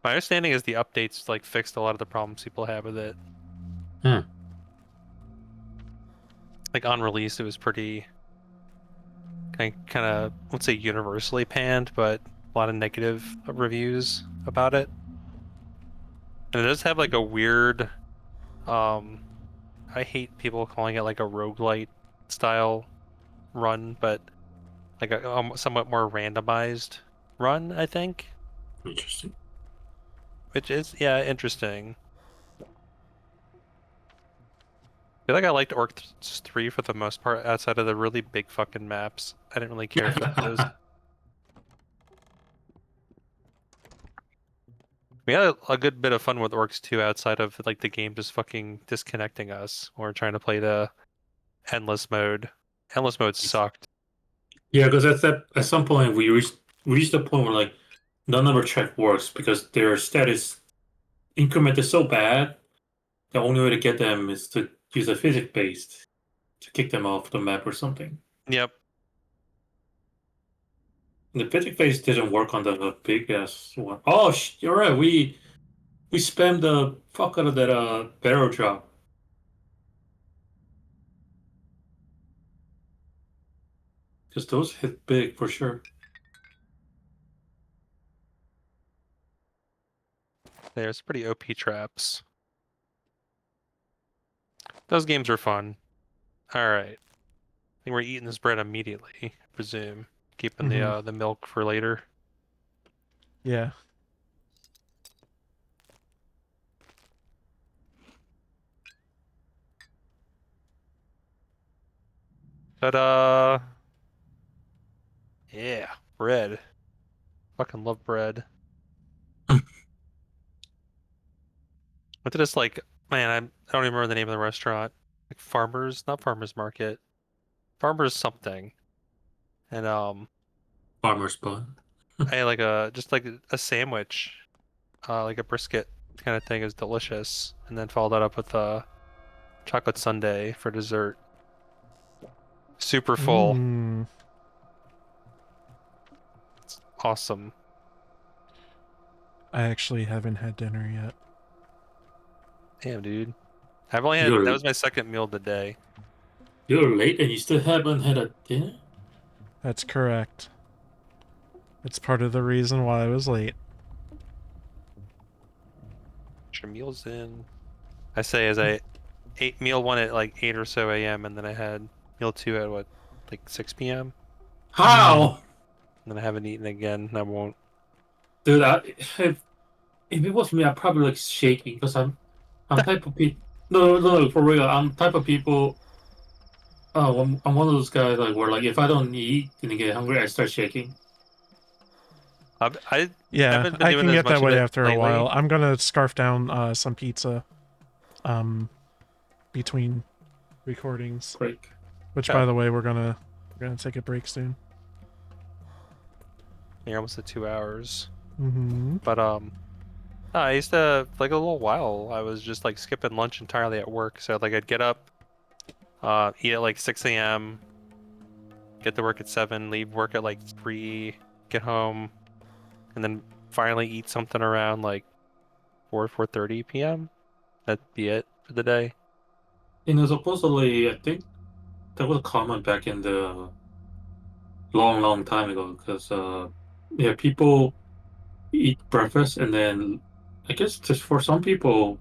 My understanding is the updates like fixed a lot of the problems people have with it. Hmm. Like on release, it was pretty kind of, let's say, universally panned, but a lot of negative reviews about it. And it does have like a weird, I hate people calling it like a roguelite style run, but like a somewhat more randomized run, I think. Interesting. Which is, yeah, interesting. I feel like I liked Orcs 3 for the most part, outside of the really big fucking maps. I didn't really care for those. We had a good bit of fun with Orcs 2 outside of like the game just fucking disconnecting us when we're trying to play the endless mode. Endless mode sucked. Yeah, because at some point we reached the point where like none of our check works because their status increment is so bad. The only way to get them is to use a physics based to kick them off the map or something. Yep. The physics based didn't work on the big ass one. Oh, you're right. We spammed the fuck out of that barrel drop. Because those hit big for sure. There's pretty OP traps. Those games are fun. Alright. I think we're eating this bread immediately, I presume. Keeping the milk for later. Yeah. Ta-da! Yeah, bread. Fucking love bread. Went to this like, man, I don't even remember the name of the restaurant. Like Farmers, not Farmers Market. Farmers something. And Farmer's Spot. I had like just like a sandwich. Like a brisket kind of thing. Is delicious. And then followed that up with a chocolate sundae for dessert. Super full. It's awesome. I actually haven't had dinner yet. Damn, dude. I've only had, that was my second meal of the day. You're late and you still haven't had a dinner? That's correct. It's part of the reason why I was late. Get your meals in. I say as I ate meal 1 at like 8 or so a.m. and then I had meal 2 at what, like 6 p.m.? How? And then I haven't eaten again and I won't. Dude, if it was me, I'd probably like shaking because I'm type of people. No, for real. I'm type of people. Oh, I'm one of those guys like where like if I don't eat and get hungry, I start shaking. Yeah, haven't been I doing can as get much that of way it after a lately. while. I'm gonna scarf down some pizza between recordings. Break. Which, Okay. by the way, we're gonna take a break soon. You're almost at 2 hours. Mm-hmm. But I used to like a little while. I was just like skipping lunch entirely at work. So like I'd get up, Eat at like 6 a.m. Get to work at 7. Leave work at like 3. Get home, and then finally eat something around like 4:30 p.m. That'd be it for the day. Supposedly, I think that was common back in the long time ago, because yeah, people eat breakfast and then I guess just for some people,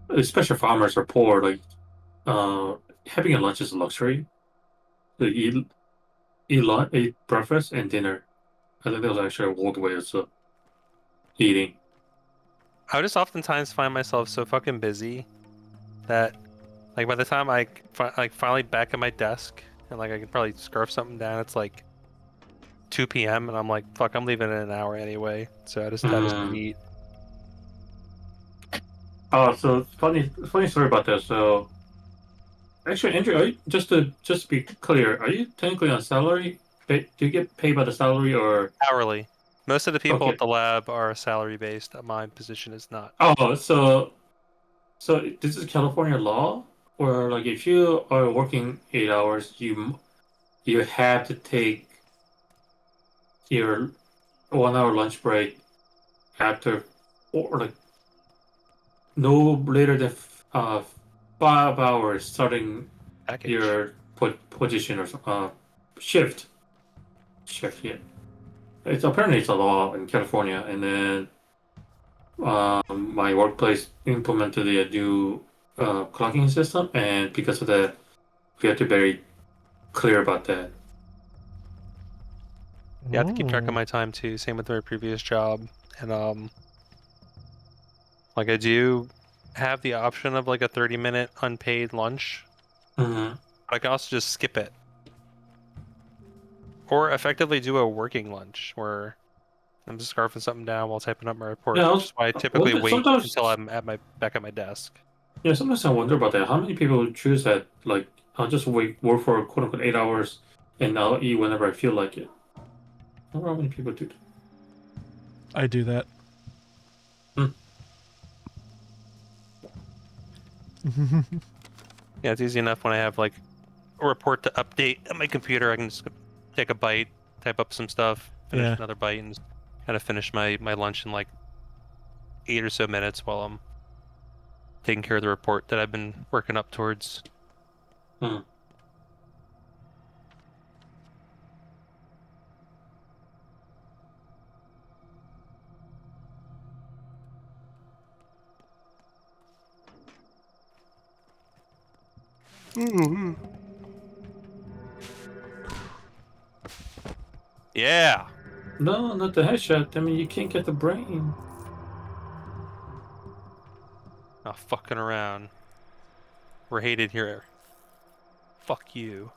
especially farmers are poor, like uh, having a lunch is a luxury. They eat breakfast and dinner. I think that was actually a old way of eating. I would just oftentimes find myself so fucking busy that, like, by the time I finally back at my desk and like I can probably scarf something down, it's like 2 p.m. and I'm like, fuck, I'm leaving in an hour anyway. So I just eat. Oh, so funny story about that. So actually, Andrew, just to be clear, are you technically on salary? Do you get paid by the salary or Hourly? Most of the people Okay. at the lab are salary based. My position is not. Oh, so this is California law, where like if you are working 8 hours, you have to take your 1 hour lunch break after, or like no later than 5 hours starting Package. your position or shift. Shift, yeah. It's a law in California, and then my workplace implemented a new clocking system, and because of that, we have to be very clear about that. You have to keep track of my time too. Same with my previous job, and like I do have the option of like a 30-minute unpaid lunch. Mm-hmm. I can also just skip it, or effectively do a working lunch where I'm just scarfing something down while typing up my report, Yeah, which is why I typically wait sometimes, until I'm back at my desk. yeah, sometimes I wonder about that. How many people choose that? Like, I'll just work for quote unquote 8 hours, and I'll eat whenever I feel like it. I wonder how many people do that. I do that. Yeah, it's easy enough when I have like a report to update at my computer. I can just take a bite, type up some stuff, finish another bite, and kind of finish my lunch in like 8 or so minutes while I'm taking care of the report that I've been working up towards. Yeah. No, not the headshot. I mean, you can't get the brain. Not fucking around. We're hated here. Fuck you.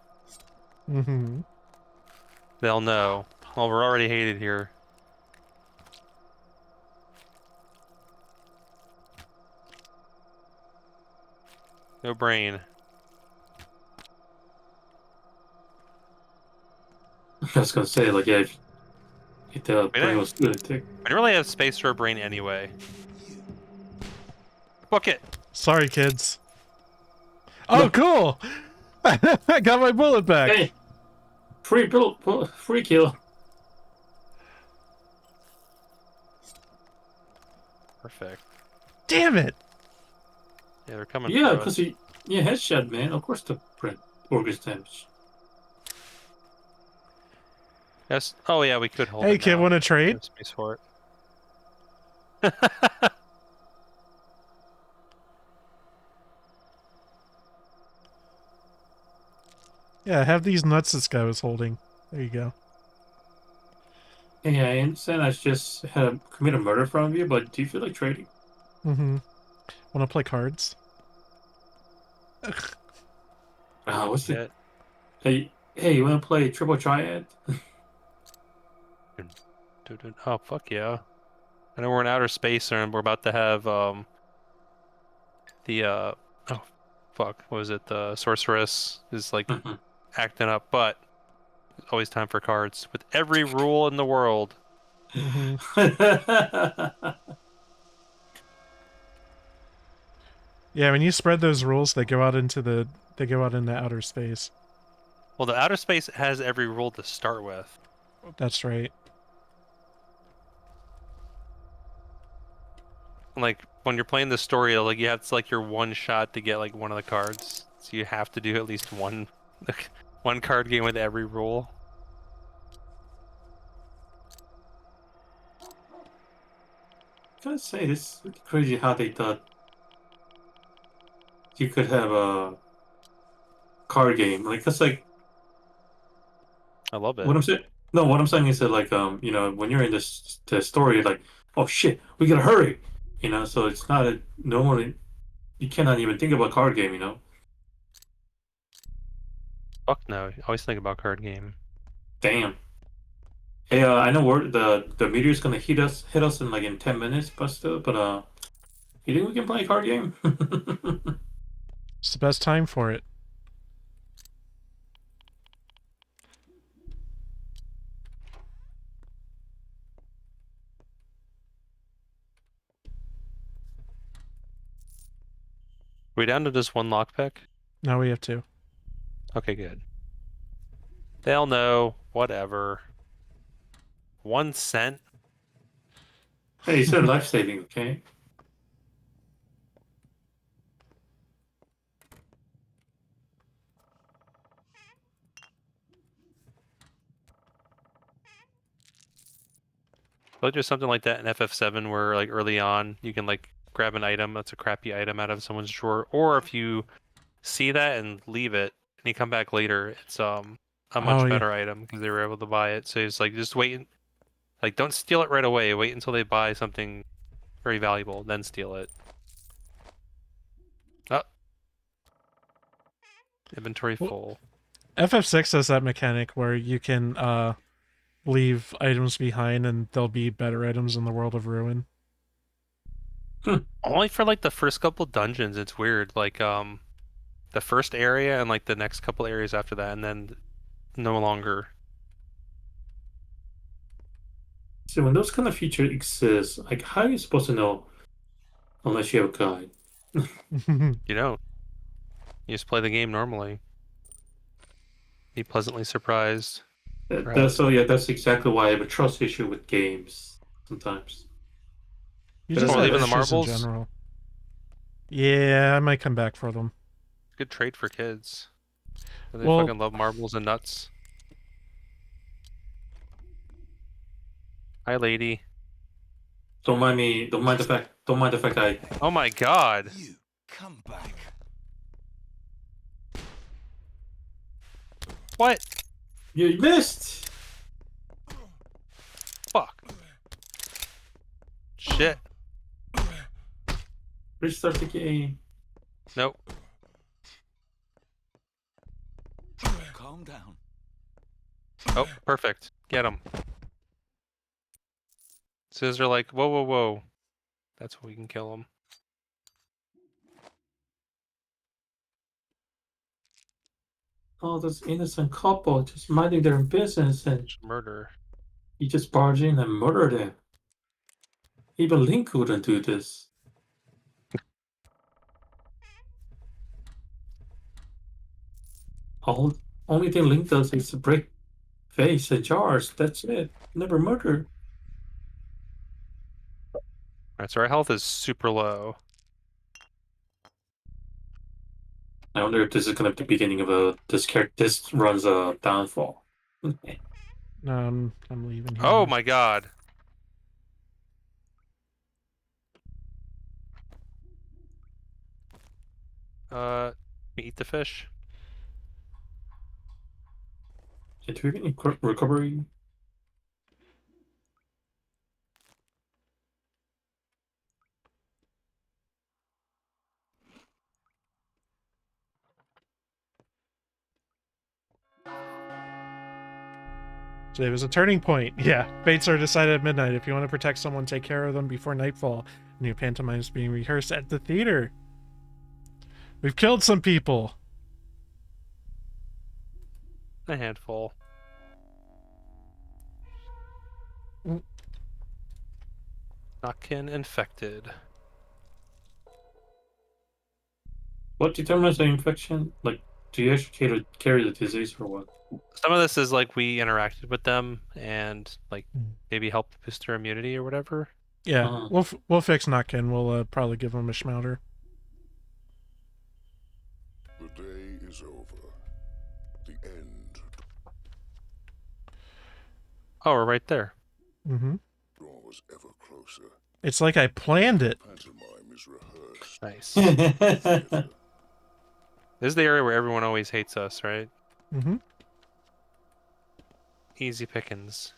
Mm-hmm. They'll know. Well, we're already hated here. No brain. I was gonna say, like, yeah, if the brain was good, I don't really have space for a brain anyway. Book it. Sorry, kids. Oh, cool! I got my bullet back. Hey, free kill. Perfect. Damn it! Yeah, they're coming. Yeah, for because us. headshot, man. Of course, the brain organs damage. Yes. Oh yeah, we could hold. Hey, it kid, now. want to trade? Space for it. Yeah, have these nuts this guy was holding. There you go. Yeah, I understand I just had committed murder from you, but do you feel like trading? Mm-hmm. Want to play cards? What's it? Hey, you want to play Triple Triad? Oh fuck yeah! I know we're in outer space and we're about to have the oh fuck, what was it? The sorceress is like acting up, but there's always time for cards with every rule in the world. Yeah, when you spread those rules, they go out into the They go out into outer space. Well, the outer space has every rule to start with. That's right. Like when you're playing the story, like you have it's like your one shot to get like one of the cards, so you have to do at least one card game with every rule. Gotta say, this is crazy how they thought you could have a card game. Like, that's like. I love it. What I'm saying. No, what I'm saying is that, like, you know, when you're in the story, like, oh shit, we gotta hurry, you know. So it's not a normally you cannot even think about card game, you know. Fuck no, always think about card game. Damn. Hey, I know the meteor's gonna hit us in like in 10 minutes, but you think we can play a card game? It's the best time for it. We down to just one lockpick? Now we have two. Okay, good. They'll know. Whatever. 1 cent? Hey, you said life saving, okay? Like there's something like that in FF7 where like early on you can like grab an item that's a crappy item out of someone's drawer, or if you see that and leave it and you come back later, it's a much better item because they were able to buy it. So it's like just wait, like don't steal it right away. Wait until they buy something very valuable, then steal it. Oh. Inventory full. FF6 has that mechanic where you can leave items behind and there'll be better items in the world of Ruin. Only for like the first couple dungeons, it's weird. Like the first area and like the next couple areas after that, and then no longer. So when those kind of features exist, like how are you supposed to know unless you have a guide? You don't. You just play the game normally. Be pleasantly surprised. That's exactly why I have a trust issue with games sometimes. You just have leaving the issues marbles? in general. Yeah, I might come back for them. Good trade for kids. They Well- fucking love marbles and nuts. Hi, lady. Don't mind the fact I. Oh my god. You come back. What? You missed. Fuck. Shit. Restart the game. Nope. Calm down. Oh, perfect. Get him. So they're like, whoa, whoa, whoa. That's when we can kill him. Oh, this innocent couple just minding their business and Murder. you just barge in and murder them. Even Link couldn't do this. Only thing Link does is to break vase and jars. That's it. Never murder. Alright, so our health is super low. I wonder if this is gonna be the beginning of this runs a downfall. No, I'm leaving here. Oh my god. Eat the fish. Intriguing recovery. Today was a turning point. Yeah, fates are decided at midnight. If you want to protect someone, take care of them before nightfall. New pantomime is being rehearsed at the theater. We've killed some people. A handful. Knockin' infected. What determines the infection? Like Do you actually carry the disease or what? Some of this is like we interacted with them and like Hmm. maybe helped boost their immunity or whatever. Yeah, we'll fix Nutkin. We'll probably give him a schmouter. The day is over. The end. Oh, we're right there. Mm-hmm. Draws ever closer. It's like I planned it. Pantomime is rehearsed. Nice. This is the area where everyone always hates us, right? Mm-hmm. Easy pickings.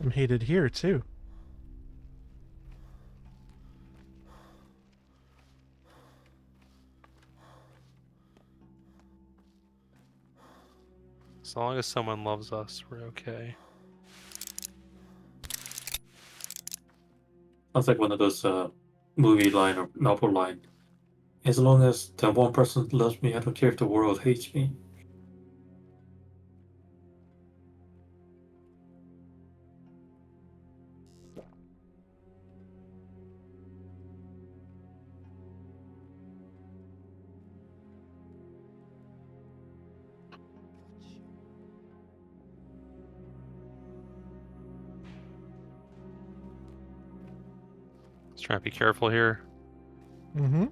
I'm hated here too. As long as someone loves us, we're okay. Sounds like one of those movie line or novel line. As long as the one person loves me, I don't care if the world hates me. Just trying to be careful here. Mm-hmm.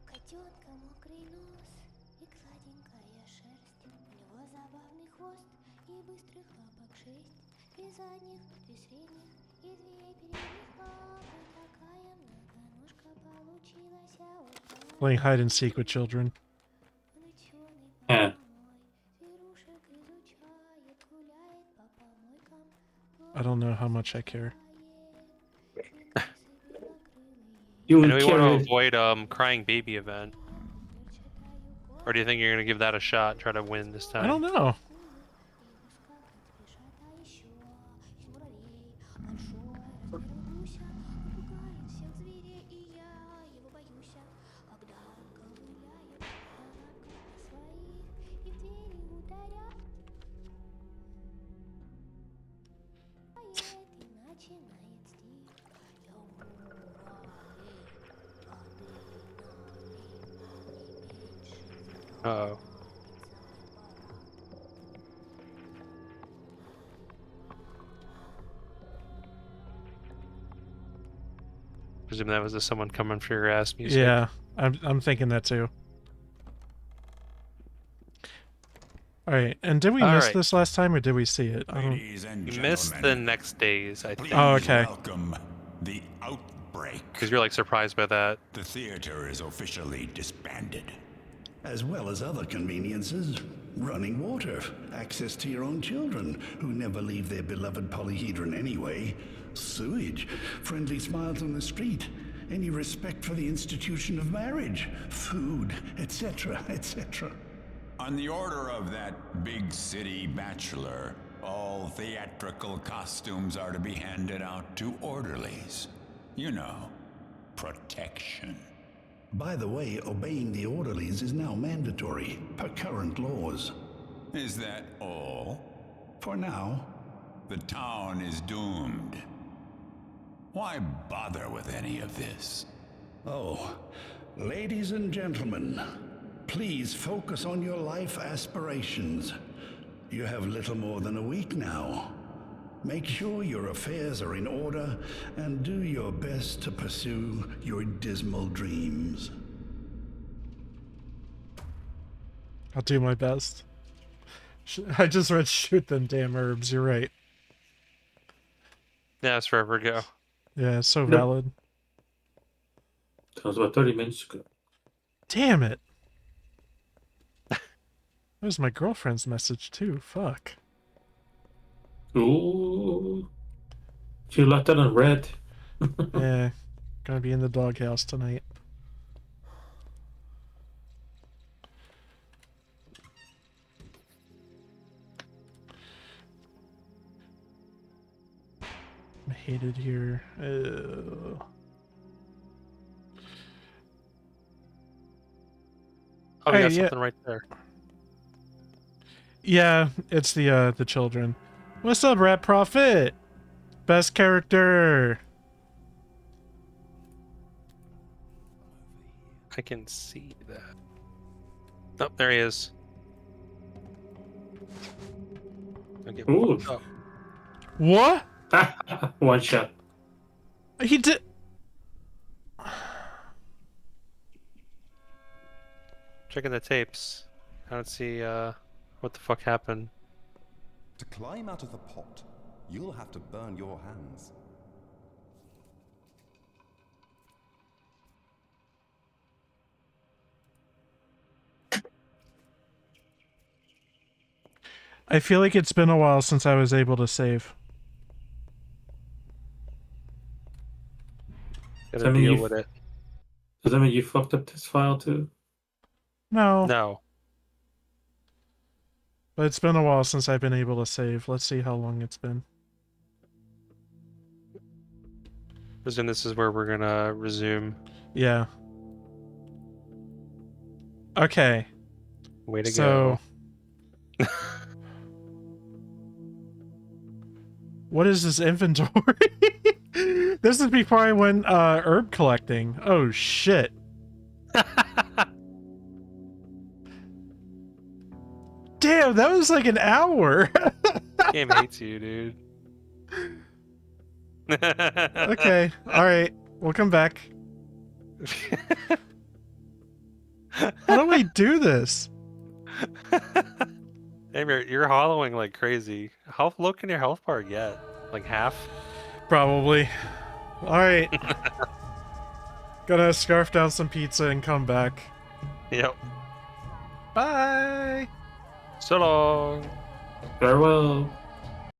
Котенка мокрый нос и гладенькая шерсть. У него забавный хвост и быстрый хлопок шесть. Три задних, три средних и две передних лапы. Такая многоножка получилась, а у Playing hide and seek with children. Yeah. зверушек изучает, гуляет по помойкам. I don't know how much I care. I know we want to avoid crying baby event. Or do you think you're gonna give that a shot, try to win this time? I don't know. Uh-oh. Presume that was the someone coming for your ass music. Yeah, I'm thinking that too. All right, and did we miss this last time, or did we see it? I don't... You missed the next days, I think. Oh, okay. Welcome the outbreak. Because you're like surprised by that. The theater is officially disbanded. As well as other conveniences. Running water, access to your own children, who never leave their beloved polyhedron anyway, sewage, friendly smiles on the street, any respect for the institution of marriage, food, etc., etc. On the order of that big city bachelor, all theatrical costumes are to be handed out to orderlies. You know, protection. By the way, obeying the orderlies is now mandatory, per current laws. Is that all? For now. The town is doomed. Why bother with any of this? Oh, Ladies and gentlemen, please focus on your life aspirations. You have little more than a week now. Make sure your affairs are in order and do your best to pursue your dismal dreams. I'll do my best. I just read shoot them damn herbs, you're right. Yeah, it's forever ago. Yeah, it's so valid. That was about 30 minutes ago. Damn it. That was my girlfriend's message too, fuck. Ooh. She left that on red. Yeah, gonna be in the doghouse tonight. I'm hated here. Oh, we Hey, got yeah. something right there. Yeah, it's the children. What's up, Rat Prophet? Best character. I can see that. Oh, there he is. Okay, Ooh. oh. What? One shot. He did. Checking the tapes. I don't see what the fuck happened. To climb out of the pot, you'll have to burn your hands. I feel like it's been a while since I was able to save. Gotta deal with it. Does that mean you fucked up this file too? No. No. But it's been a while since I've been able to save. Let's see how long it's been. Presume this is where we're gonna resume. Yeah. Okay. Way to go. What is this inventory? This is before I went herb collecting. Oh shit. Damn, that was like an hour. Game hates you, dude. Okay, alright. We'll come back. How do I do this? Hey, you're hollowing like crazy. How low can your health bar get? Like half? Probably. Alright. Gonna scarf down some pizza and come back. Yep. Bye! So long. Farewell.